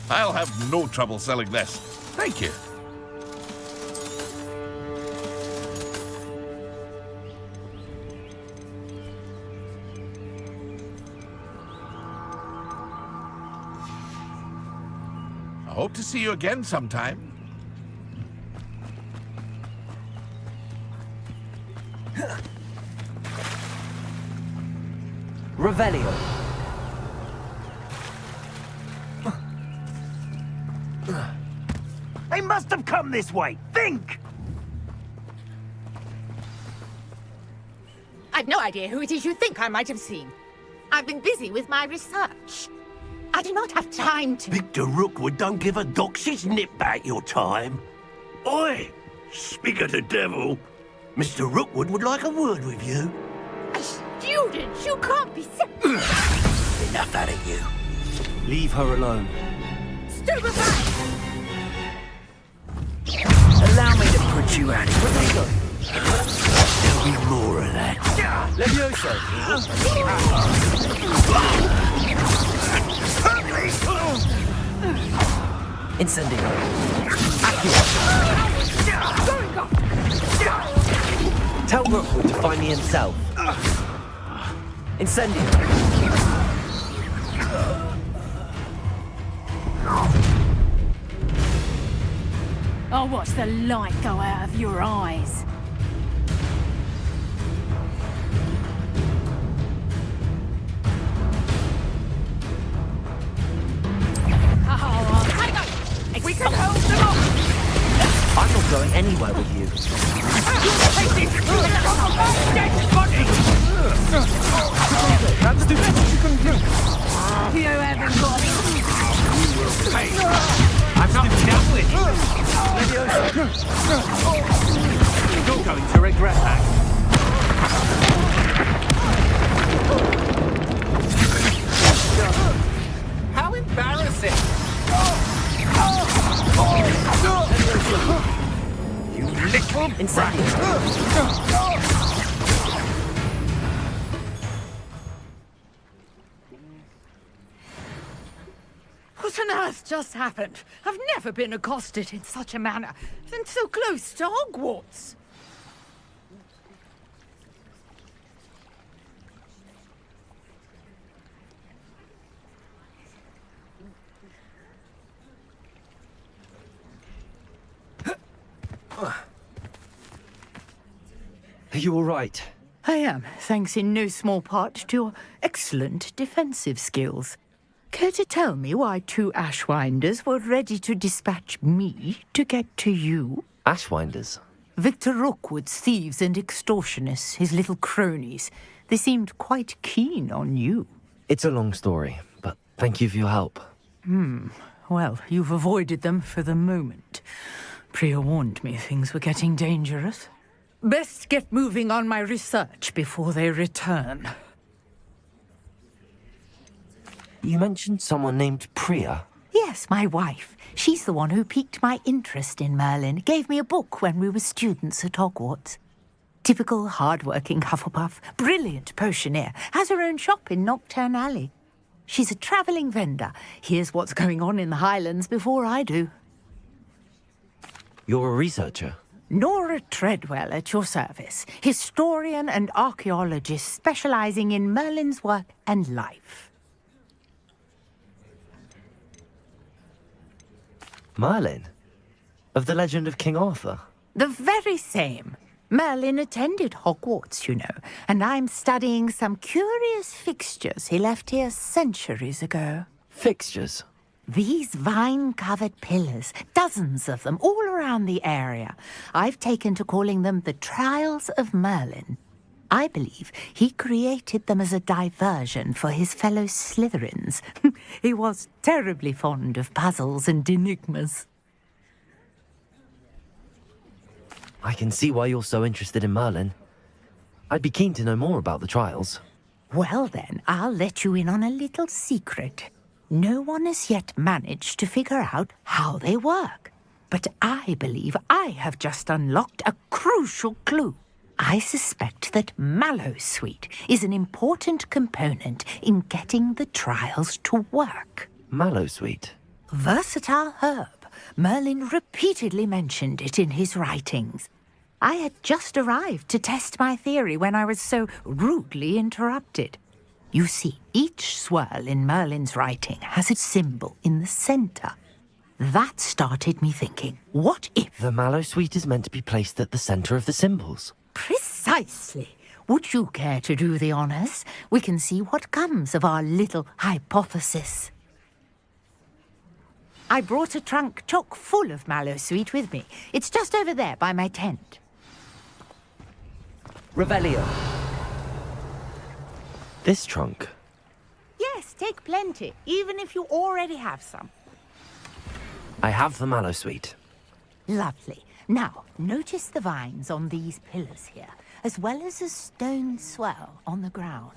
I'll have no trouble selling this. Thank you. I hope to see you again sometime. Revelio. They must have come this way. Think! I've no idea who it is you think I might have seen. I've been busy with my research. I do not have time to... Victor Rookwood don't give a doxy's nip back your time. Oi! Speak of the devil. Mr. Rookwood would like a word with you. A student? You can't be... Enough out of you. Leave her alone. Stupefy! Allow me to put you out. Where they go? There'll be more of that. Levioso. Incendio. Tell Rookwood to find me himself. Incendio. I'll watch the light go out of your eyes. We can hold them off! I'm not going anywhere with you. That's the best you can do. You haven't got it. You will pay. I'm not done with you. You're going to regret that. How embarrassing! You little brat! What on earth just happened? I've never been accosted in such a manner, and so close to Hogwarts. Are you all right? I am, thanks in no small part to your excellent defensive skills. Care to tell me why two Ashwinders were ready to dispatch me to get to you? Ashwinders? Victor Rookwood's thieves and extortionists, his little cronies. They seemed quite keen on you. It's a long story, but thank you for your help. Well, you've avoided them for the moment. Priya warned me things were getting dangerous. Best get moving on my research before they return. You mentioned someone named Priya. Yes, my wife. She's the one who piqued my interest in Merlin. Gave me a book when we were students at Hogwarts. Typical hard-working Hufflepuff. Brilliant potioneer. Has her own shop in Knockturn Alley. She's a travelling vendor. Hears what's going on in the Highlands before I do. You're a researcher? Nora Treadwell at your service, historian and archaeologist specializing in Merlin's work and life. Merlin? Of the legend of King Arthur? The very same. Merlin attended Hogwarts, you know, and I'm studying some curious fixtures he left here centuries ago. Fixtures? These vine-covered pillars, dozens of them, all around the area. I've taken to calling them the Trials of Merlin. I believe he created them as a diversion for his fellow Slytherins. He was terribly fond of puzzles and enigmas. I can see why you're so interested in Merlin. I'd be keen to know more about the trials. Well then, I'll let you in on a little secret. No one has yet managed to figure out how they work. But I believe I have just unlocked a crucial clue. I suspect that Mallowsweet is an important component in getting the trials to work. Mallowsweet? Versatile herb. Merlin repeatedly mentioned it in his writings. I had just arrived to test my theory when I was so rudely interrupted. You see, each swirl in Merlin's writing has a symbol in the center. That started me thinking, what if... The Mallowsweet is meant to be placed at the center of the symbols. Precisely. Would you care to do the honors? We can see what comes of our little hypothesis. I brought a trunk chock full of Mallowsweet with me. It's just over there by my tent. Revelio. This trunk? Yes, take plenty, even if you already have some. I have the Mallowsweet. Lovely. Now, notice the vines on these pillars here, as well as a stone swell on the ground.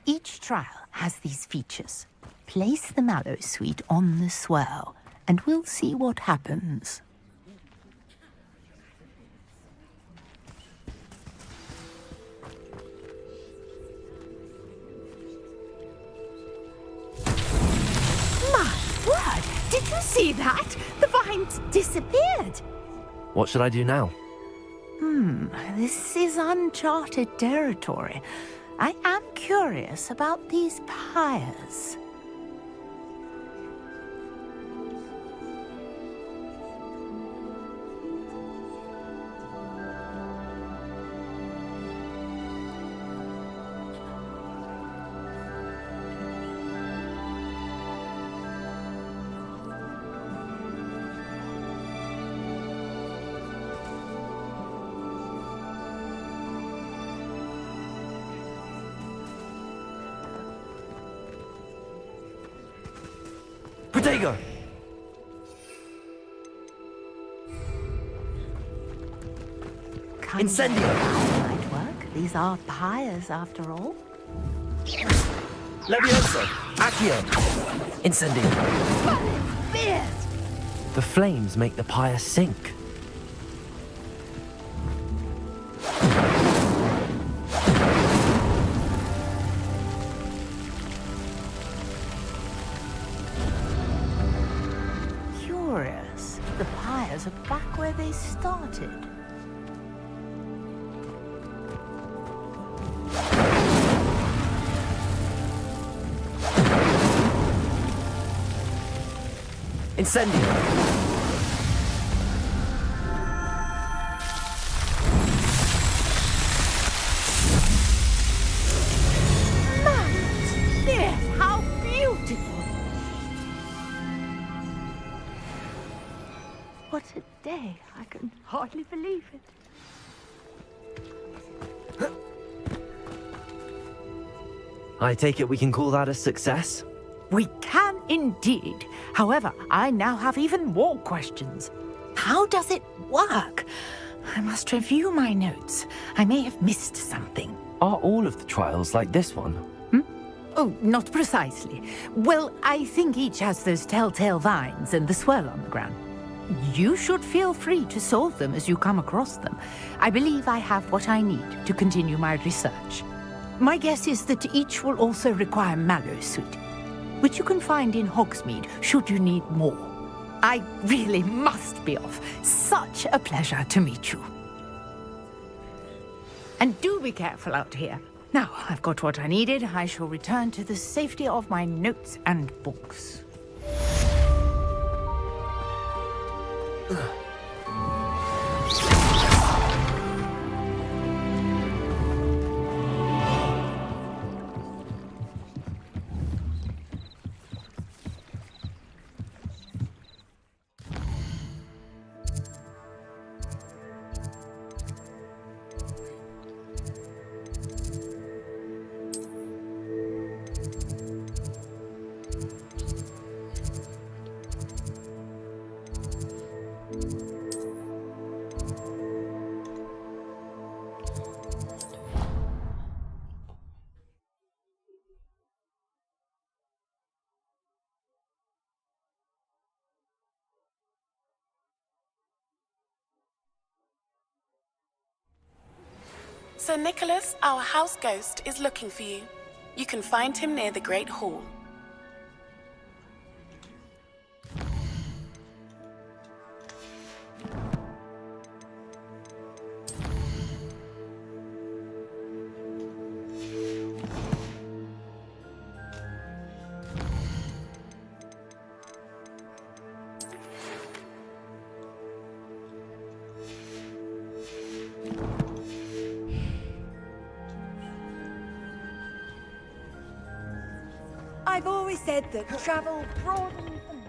Each trial has these features. Place the Mallowsweet on the swirl, and we'll see what happens. My word! Did you see that? The vines disappeared! What should I do now? This is uncharted territory. I am curious about these pyres. Protego! Incendio! Might work. These are pyres, after all. Levioso! Accio! Incendio! The flames make the pyre sink. Curious. The pyres are back where they started. Incendio! Yes, how beautiful! What a day. I can hardly believe it. I take it we can call that a success? We can indeed. However, I now have even more questions. How does it work? I must review my notes. I may have missed something. Are all of the trials like this one? Oh, not precisely. Well, I think each has those telltale vines and the swirl on the ground. You should feel free to solve them as you come across them. I believe I have what I need to continue my research. My guess is that each will also require Mallowsweet, which you can find in Hogsmeade should you need more. I really must be off. Such a pleasure to meet you. And do be careful out here. Now, I've got what I needed. I shall return to the safety of my notes and books. Sir Nicholas, our house ghost, is looking for you. You can find him near the Great Hall. I've always said that travel broadens the mind.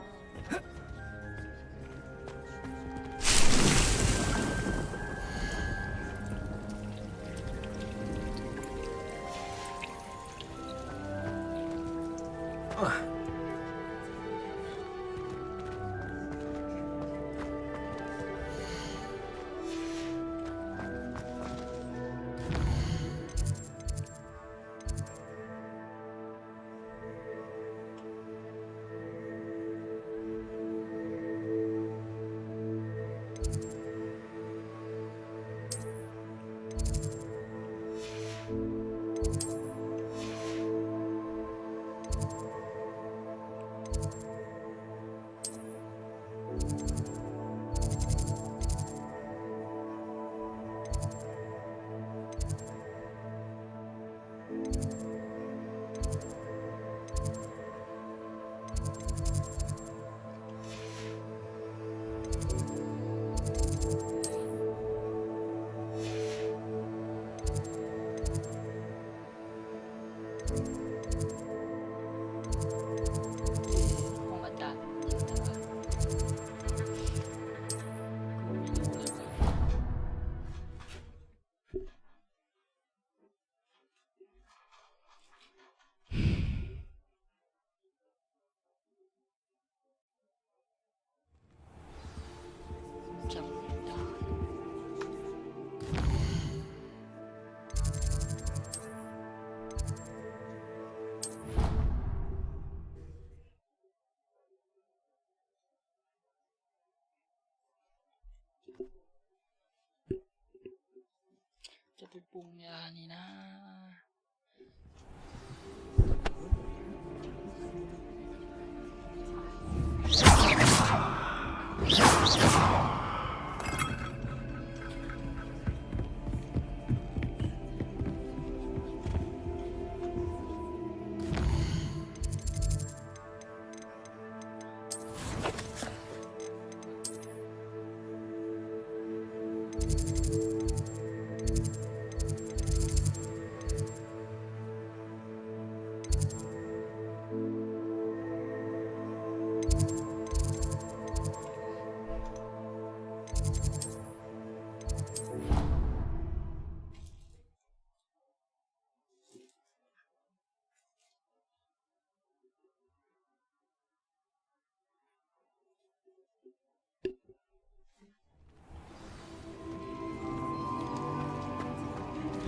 จะไปปรุงยานี่นะ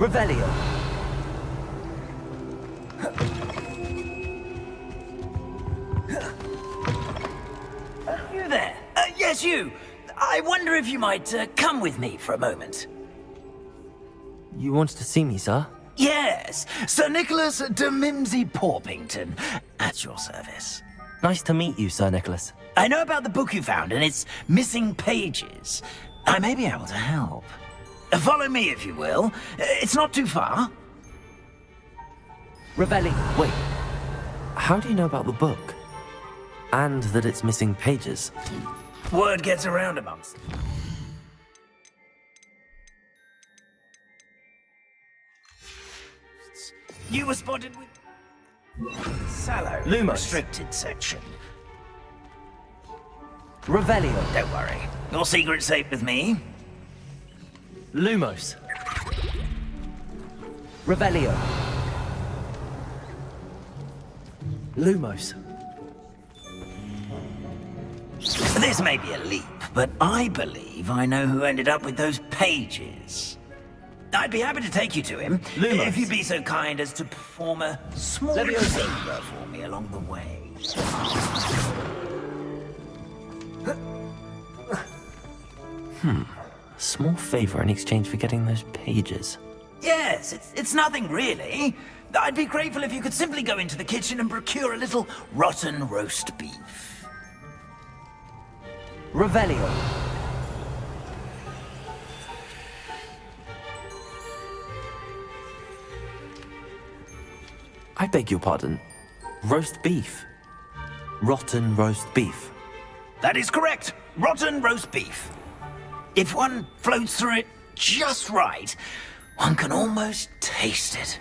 Revelio. You there? Yes, you. I wonder if you might come with me for a moment. You wanted to see me, sir? Yes, Sir Nicholas de Mimsy Porpington, at your service. Nice to meet you, Sir Nicholas. I know about the book you found and its missing pages. I may be able to help. Follow me, if you will. It's not too far. Ravelli, wait. How do you know about the book? And that it's missing pages? Word gets around amongst them. You were spotted with... Sallow. Lumos. Restricted section. Revelio. Don't worry. Your secret's safe with me. Lumos. Revelio. Lumos. This may be a leap, but I believe I know who ended up with those pages. I'd be happy to take you to him, Lumos. if you'd be so kind as to perform a small favor for me along the way. Small favor in exchange for getting those pages. Yes, it's nothing really. I'd be grateful if you could simply go into the kitchen and procure a little rotten roast beef. Revelio. I beg your pardon. Roast beef. Rotten roast beef. That is correct. Rotten roast beef. If one floats through it just right, one can almost taste it.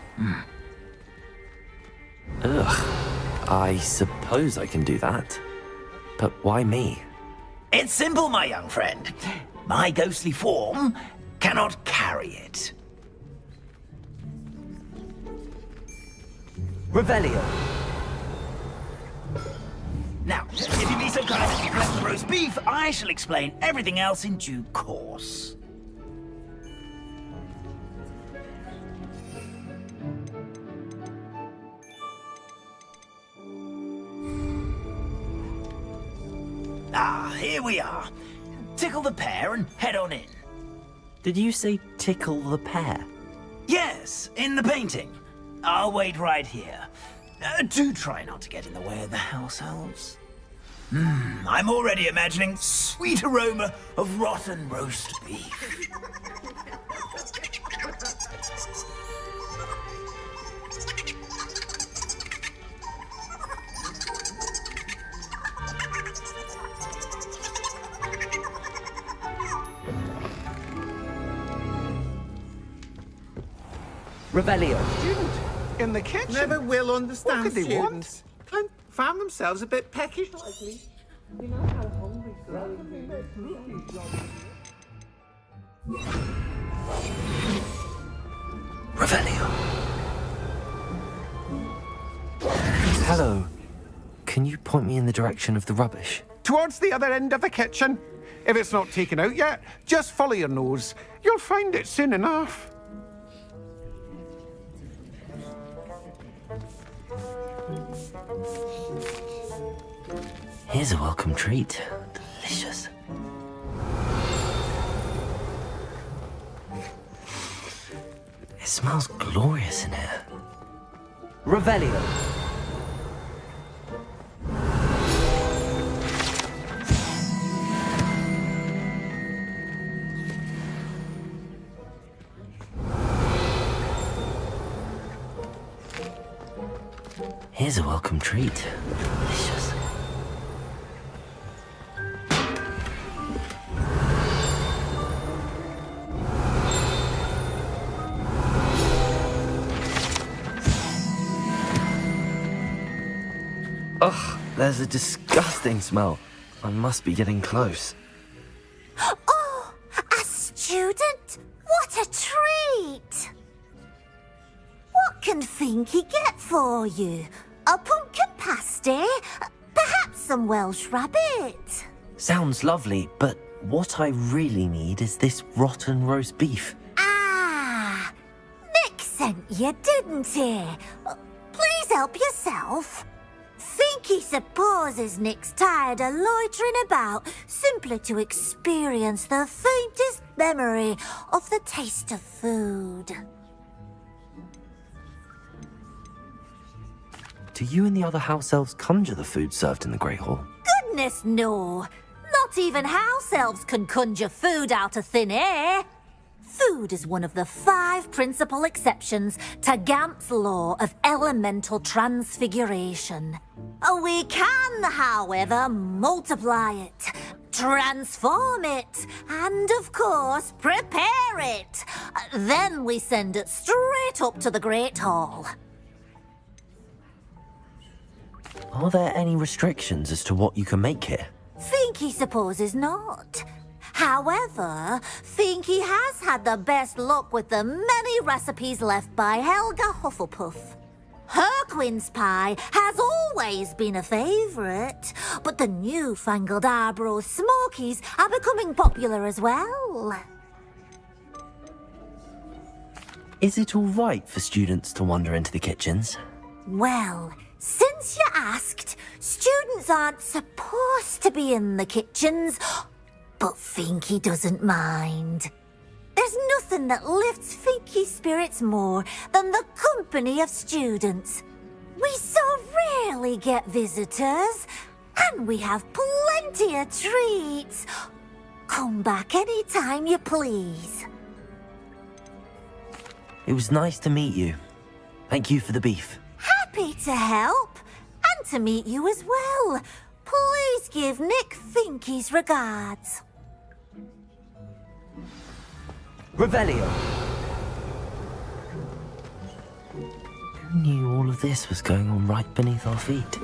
Ugh. I suppose I can do that. But why me? It's simple, my young friend. My ghostly form cannot carry it. Revelio. Now, if you be so kind as to collect the roast beef, I shall explain everything else in due course. Ah, here we are. Tickle the pear and head on in. Did you say tickle the pear? Yes, in the painting. I'll wait right here. Do try not to get in the way of the house elves. I'm already imagining sweet aroma of rotten roast beef. Revelio. Student in the kitchen. Never will understand what could they students. Want? Found themselves a bit peckish. You know how hungry Revelio. Hello. Can you point me in the direction of the rubbish? Towards the other end of the kitchen. If it's not taken out yet, just follow your nose. You'll find it soon enough. Here's a welcome treat. Delicious. It smells glorious in here. Revelio. Here's a welcome treat. Delicious. Ugh, there's a disgusting smell. I must be getting close. Oh, a student? What a treat! What can Finky get for you? A pumpkin pasty? Perhaps some Welsh rabbit? Sounds lovely, but what I really need is this rotten roast beef. Ah, Nick sent you, didn't he? Please help yourself. Finky supposes Nick's tired of loitering about simply to experience the faintest memory of the taste of food. Do you and the other house elves conjure the food served in the Great Hall? Goodness, no. Not even house elves can conjure food out of thin air. Food is one of the 5 principal exceptions to Gamp's law of elemental transfiguration. We can, however, multiply it, transform it, and, of course, prepare it. Then we send it straight up to the Great Hall. Are there any restrictions as to what you can make here? Finky supposes not. However, Finky has had the best luck with the many recipes left by Helga Hufflepuff. Her quince pie has always been a favourite, but the newfangled Arbroath Smokies are becoming popular as well. Is it all right for students to wander into the kitchens? Well, since you asked, students aren't supposed to be in the kitchens, but Finky doesn't mind. There's nothing that lifts Finky's spirits more than the company of students. We so rarely get visitors, and we have plenty of treats. Come back any time you please. It was nice to meet you. Thank you for the beef. Happy to help, and to meet you as well. Please give Nick Finky's regards. Revelio. Who knew all of this was going on right beneath our feet?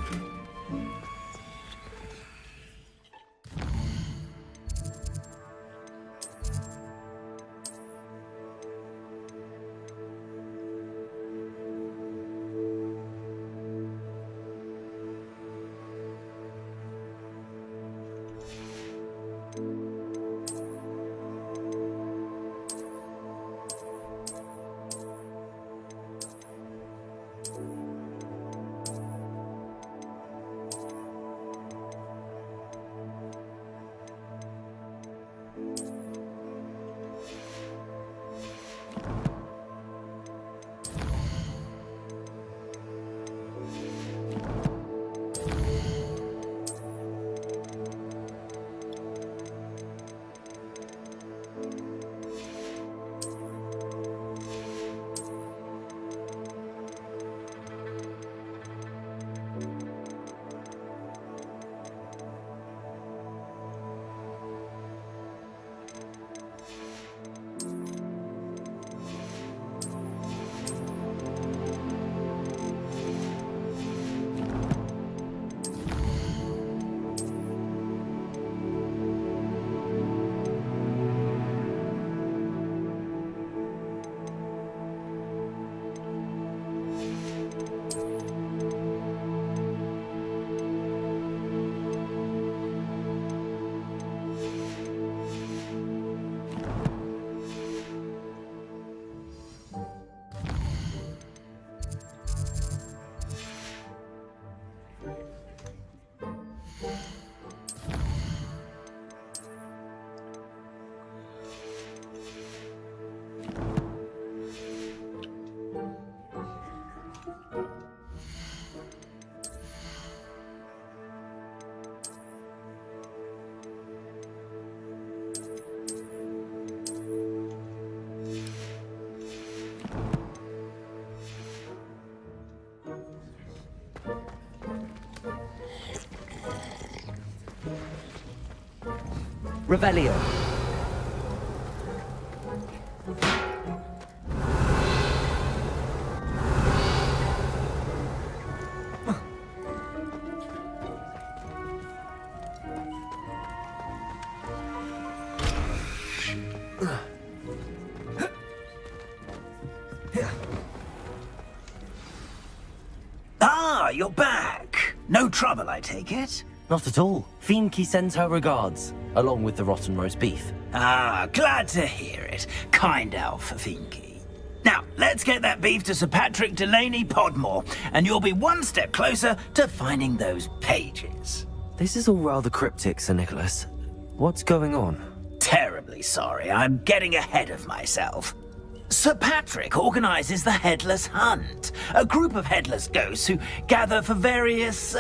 Revelio. Ah, you're back. No trouble, I take it? Not at all. Finky sends her regards, along with the rotten roast beef. Ah, glad to hear it. Kind elf for Finky. Now, let's get that beef to Sir Patrick Delaney Podmore, and you'll be one step closer to finding those pages. This is all rather cryptic, Sir Nicholas. What's going on? Terribly sorry. I'm getting ahead of myself. Sir Patrick organises the Headless Hunt, a group of headless ghosts who gather for various,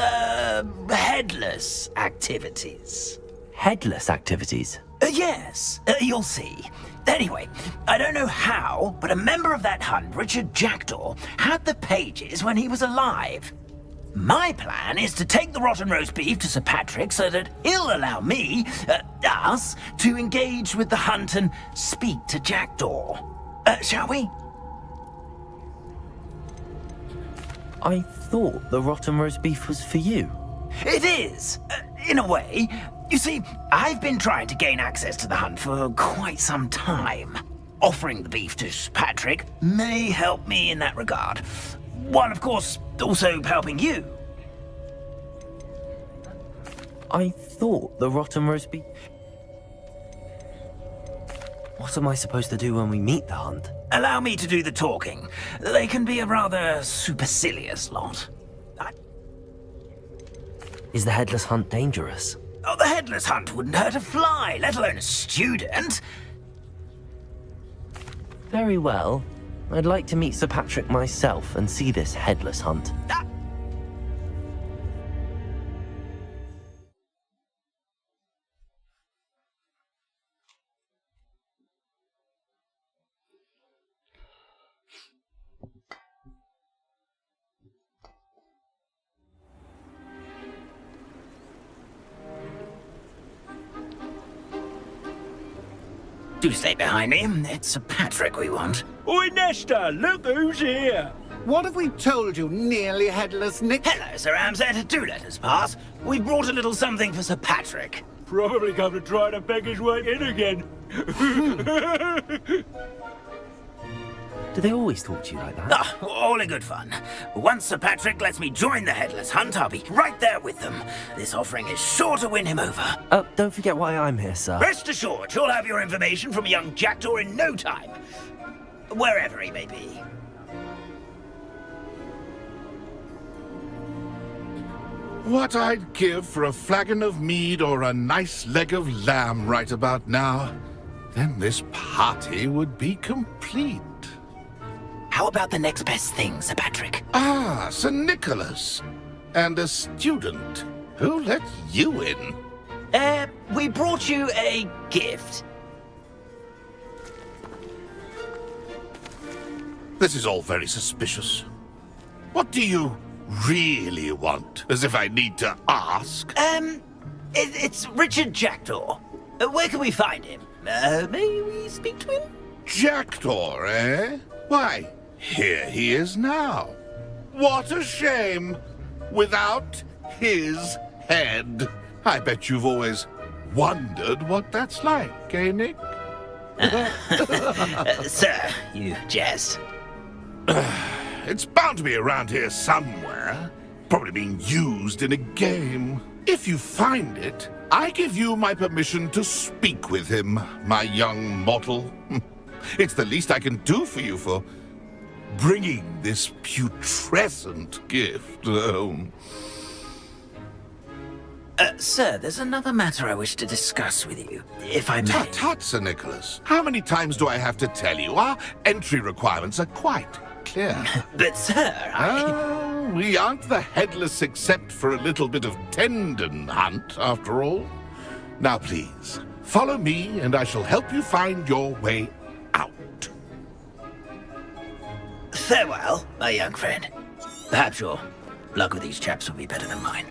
headless activities. Headless activities? Yes, you'll see. Anyway, I don't know how, but a member of that hunt, Richard Jackdaw, had the pages when he was alive. My plan is to take the rotten roast beef to Sir Patrick so that he'll allow me, us, to engage with the hunt and speak to Jackdaw. Shall we? I thought the rotten roast beef was for you. It is, in a way. You see, I've been trying to gain access to the hunt for quite some time. Offering the beef to Sir Patrick may help me in that regard. One, of course, also helping you. I thought the rotten roast beef... What am I supposed to do when we meet the hunt? Allow me to do the talking. They can be a rather supercilious lot. Is the Headless Hunt dangerous? Oh, the Headless Hunt wouldn't hurt a fly, let alone a student. Very well. I'd like to meet Sir Patrick myself and see this Headless Hunt. Do stay behind me. It's Sir Patrick we want. Oi, Nesta, look who's here. What have we told you, nearly headless Nick? Hello, Sir Ramsett. Do let us pass. We brought a little something for Sir Patrick. Probably come to try to beg his way in again. Do they always talk to you like that? Ah, all in good fun. Once Sir Patrick lets me join the Headless Hunt, I'll be right there with them. This offering is sure to win him over. Don't forget why I'm here, sir. Rest assured, you'll have your information from a young Jackdaw in no time. Wherever he may be. What I'd give for a flagon of mead or a nice leg of lamb right about now. Then this party would be complete. How about the next best thing, Sir Patrick? Ah, Sir Nicholas. And a student. Who let you in? We brought you a gift. This is all very suspicious. What do you really want? As if I need to ask. It's Richard Jackdaw. Where can we find him? May we speak to him? Jackdaw, eh? Why, here he is now. What a shame. Without his head. I bet you've always wondered what that's like, eh, Nick? Sir, you jest. It's bound to be around here somewhere. Probably being used in a game. If you find it, I give you my permission to speak with him, my young mortal. It's the least I can do for you for bringing this putrescent gift home. Sir, there's another matter I wish to discuss with you, if I may. Tut, tut, Sir Nicholas. How many times do I have to tell you? Our entry requirements are quite clear. But, sir, we aren't the headless except for a little bit of tendon hunt, after all. Now, please, follow me, and I shall help you find your way out. Farewell, my young friend. Perhaps your luck with these chaps will be better than mine.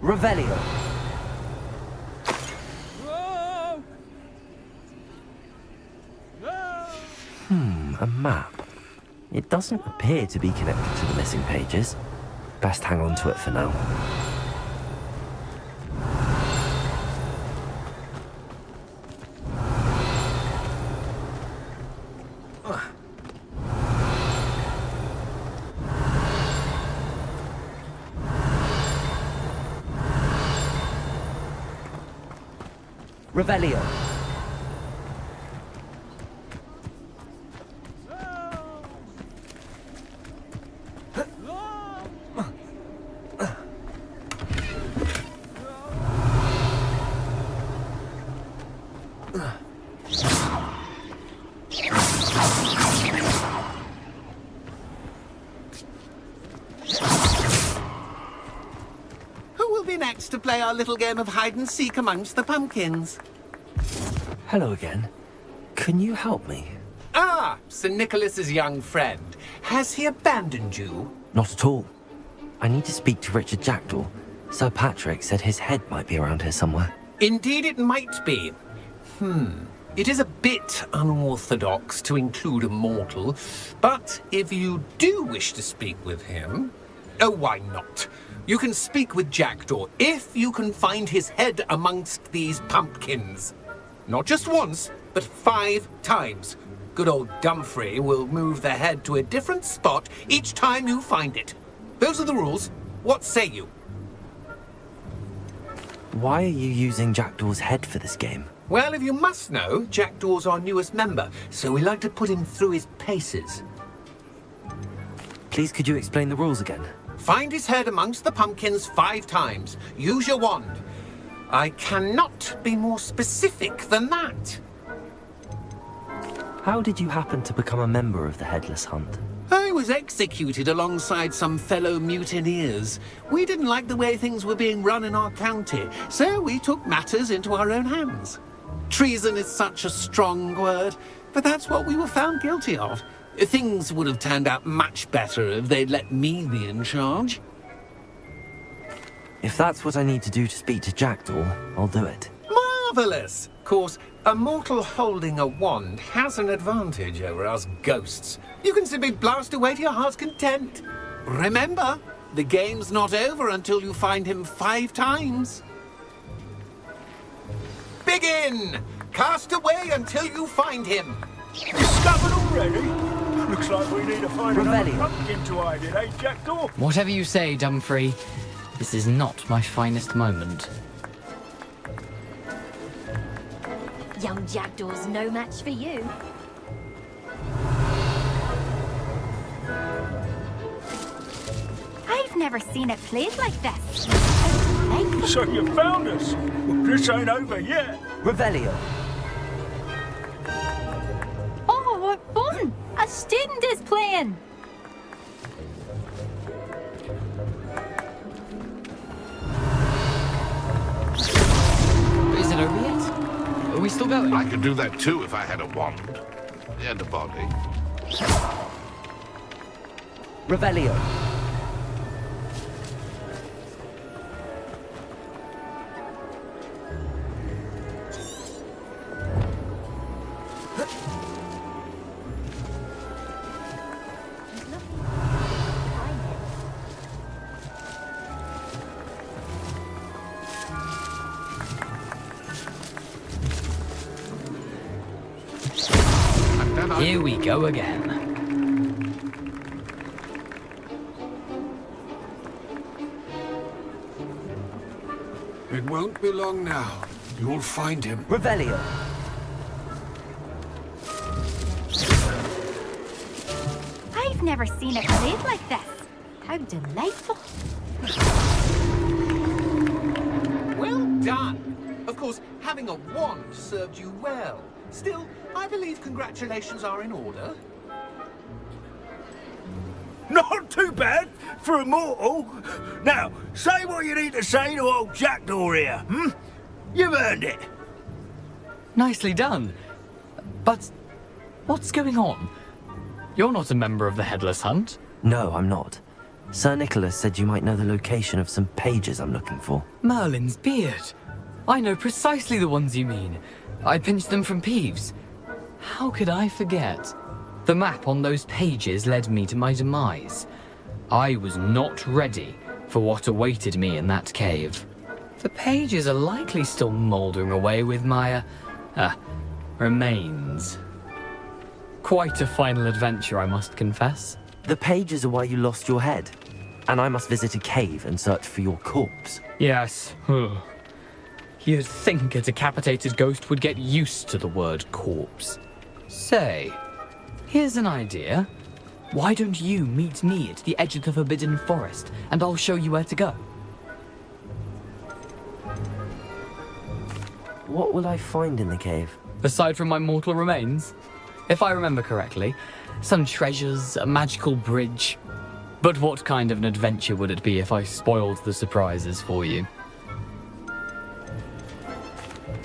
Revelio. A map. It doesn't appear to be connected to the missing pages. Best hang on to it for now. Revelio. chance to play our little game of hide and seek amongst the pumpkins. Hello again. Can you help me? Ah, Sir Nicholas's young friend. Has he abandoned you? Not at all. I need to speak to Richard Jackdaw. Sir Patrick said his head might be around here somewhere. Indeed it might be. It is a bit unorthodox to include a mortal, but if you do wish to speak with him... Oh, why not? You can speak with Jackdaw if you can find his head amongst these pumpkins. Not just once, but 5 times. Good old Dumfrey will move the head to a different spot each time you find it. Those are the rules. What say you? Why are you using Jackdaw's head for this game? Well, if you must know, Jackdaw's our newest member, so we like to put him through his paces. Please, could you explain the rules again? Find his head amongst the pumpkins 5 times. Use your wand. I cannot be more specific than that. How did you happen to become a member of the Headless Hunt? I was executed alongside some fellow mutineers. We didn't like the way things were being run in our county, so we took matters into our own hands. Treason is such a strong word, but that's what we were found guilty of. Things would have turned out much better if they'd let me be in charge. If that's what I need to do to speak to Jackdaw, I'll do it. Marvellous! Of course, a mortal holding a wand has an advantage over us ghosts. You can simply blast away to your heart's content. Remember, the game's not over until you find him 5 times. Begin! Cast away until you find him. Discovered already? Looks like we need to find another Revelio. pumpkin to hide in, eh, Jackdaw? Whatever you say, Dumfrey. This is not my finest moment. Young Jackdaw's no match for you. I've never seen it played like this. So you found us? Well, this ain't over yet. Revelio. Oh, what fun! A student is playing. Is it over yet? Are we still going? I could do that too if I had a wand. And a body. Revelio. Here we go again. It won't be long now. You'll find him. Revelio. I've never seen it played like this. How delightful. Well done. Of course, having a wand served you well. Still, I believe congratulations are in order. Not too bad for a mortal. Now, say what you need to say to old Jackdaw here, You've earned it. Nicely done. But what's going on? You're not a member of the Headless Hunt. No, I'm not. Sir Nicholas said you might know the location of some pages I'm looking for. Merlin's beard. I know precisely the ones you mean. I pinched them from Peeves. How could I forget? The map on those pages led me to my demise. I was not ready for what awaited me in that cave. The pages are likely still mouldering away with my, remains. Quite a final adventure, I must confess. The pages are why you lost your head. And I must visit a cave and search for your corpse. Yes. You'd think a decapitated ghost would get used to the word corpse. Say, here's an idea. Why don't you meet me at the edge of the Forbidden Forest, and I'll show you where to go? What will I find in the cave? Aside from my mortal remains? If I remember correctly, some treasures, a magical bridge. But what kind of an adventure would it be if I spoiled the surprises for you?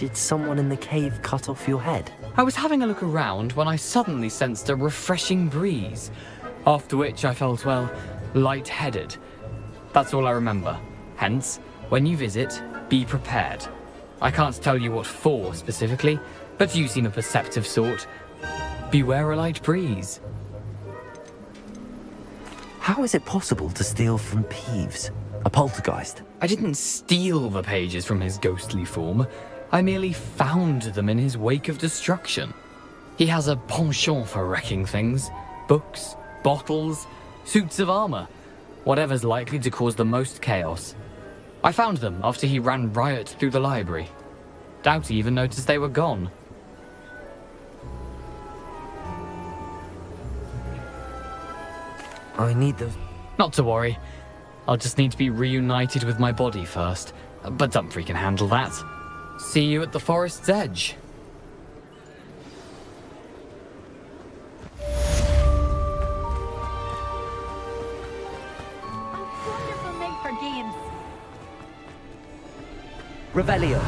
Did someone in the cave cut off your head? I was having a look around when I suddenly sensed a refreshing breeze, after which I felt, well, lightheaded. That's all I remember. Hence, when you visit, be prepared. I can't tell you what for specifically, but you seem a perceptive sort. Beware a light breeze. How is it possible to steal from Peeves, a poltergeist? I didn't steal the pages from his ghostly form. I merely found them in his wake of destruction. He has a penchant for wrecking things. Books, bottles, suits of armor. Whatever's likely to cause the most chaos. I found them after he ran riot through the library. Doubt he even noticed they were gone. I need those. Not to worry. I'll just need to be reunited with my body first. But Dumfries can handle that. See you at the forest's edge. Wonderful night for games. Revelio.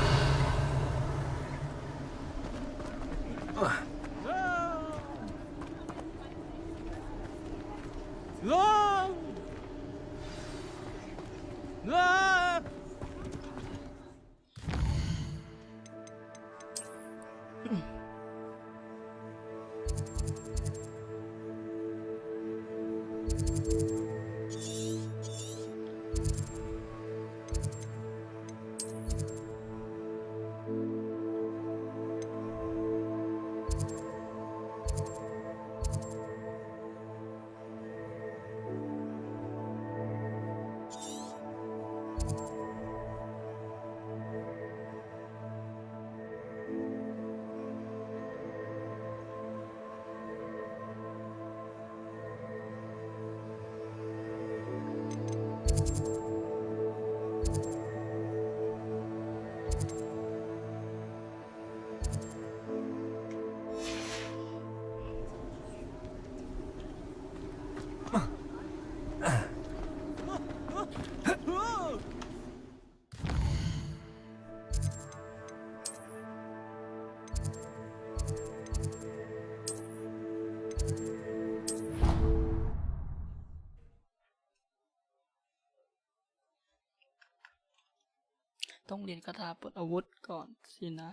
ต้องเรียนคาถาปลดอาวุธก่อนสินะ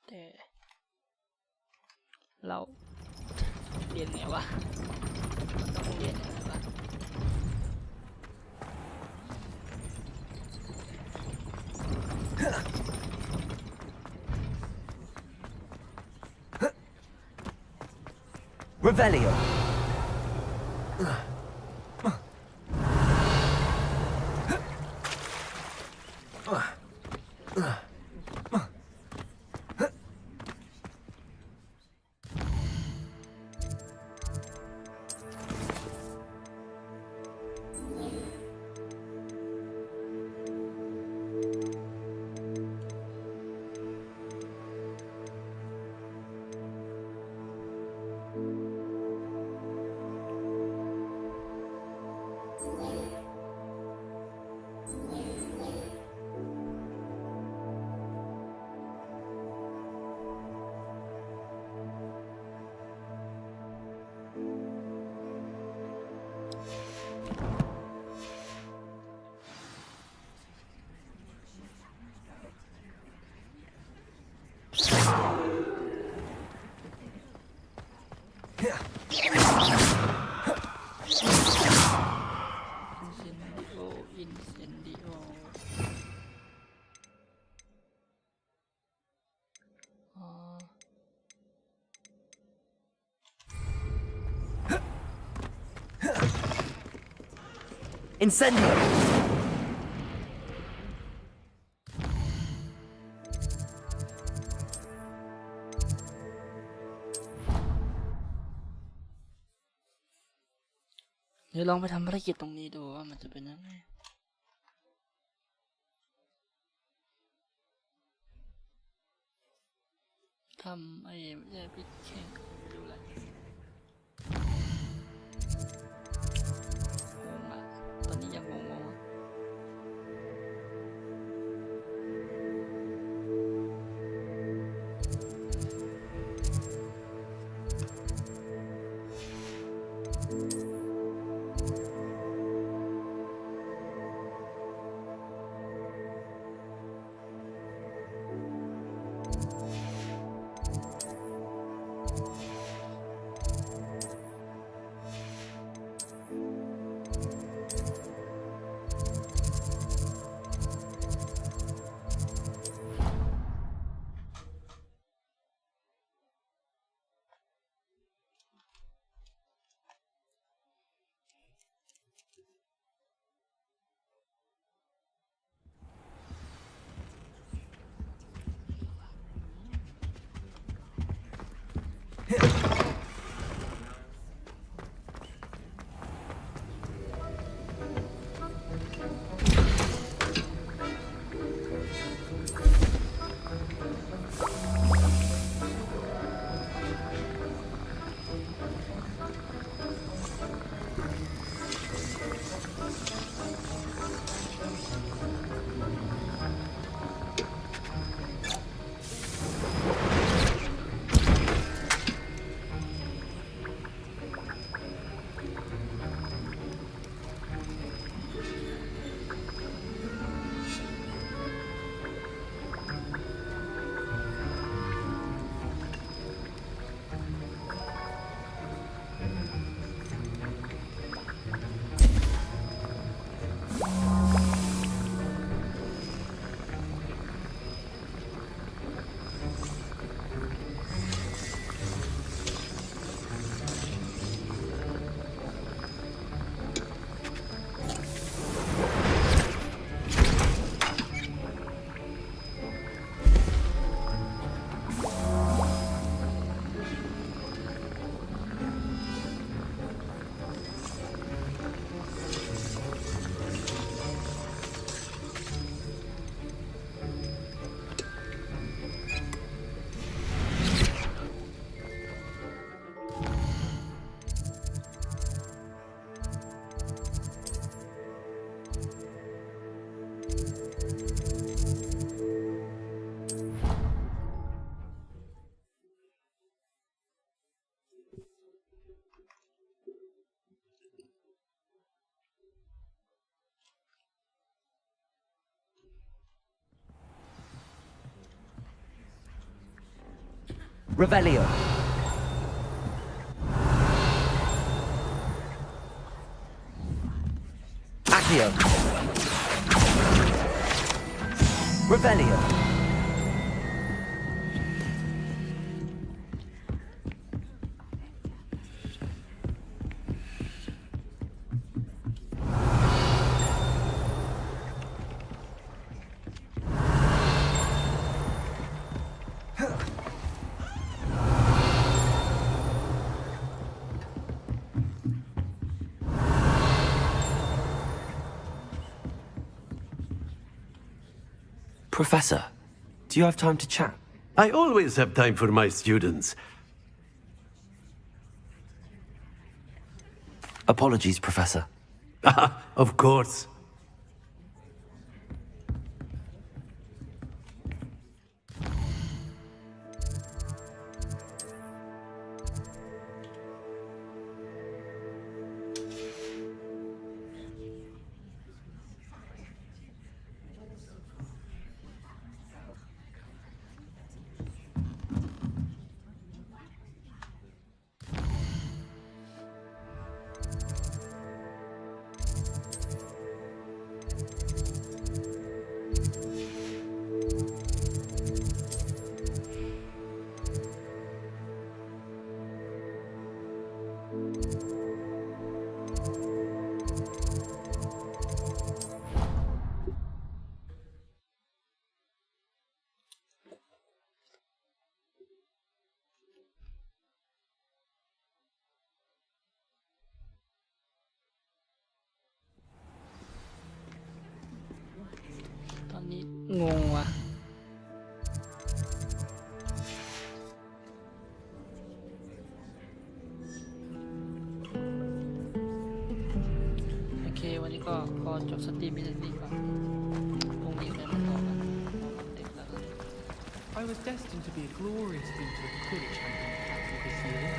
แต่เราเรียนไงวะต้องเรียนยังไงวะ Revelio. Incendio! เดี๋ยวลองไปทำภารกิจตรงนี้ดูว่ามันจะเป็นยังไงทำไอ้แย่พิษแข่งดูแลงงอ่ะตอนนี้ยังงงๆ Revelio. Accio. Revelio. Professor, do you have time to chat? I always have time for my students. Apologies, Professor. Of course.งงว่ะโอเควันนี้ก็ขอจบสตรีมนี้ก่อนพรุ่งนี้เนี่ยมาต่อกันเด็กแล้ว I was destined to be a glorious beater of the Quidditch champion captain this year.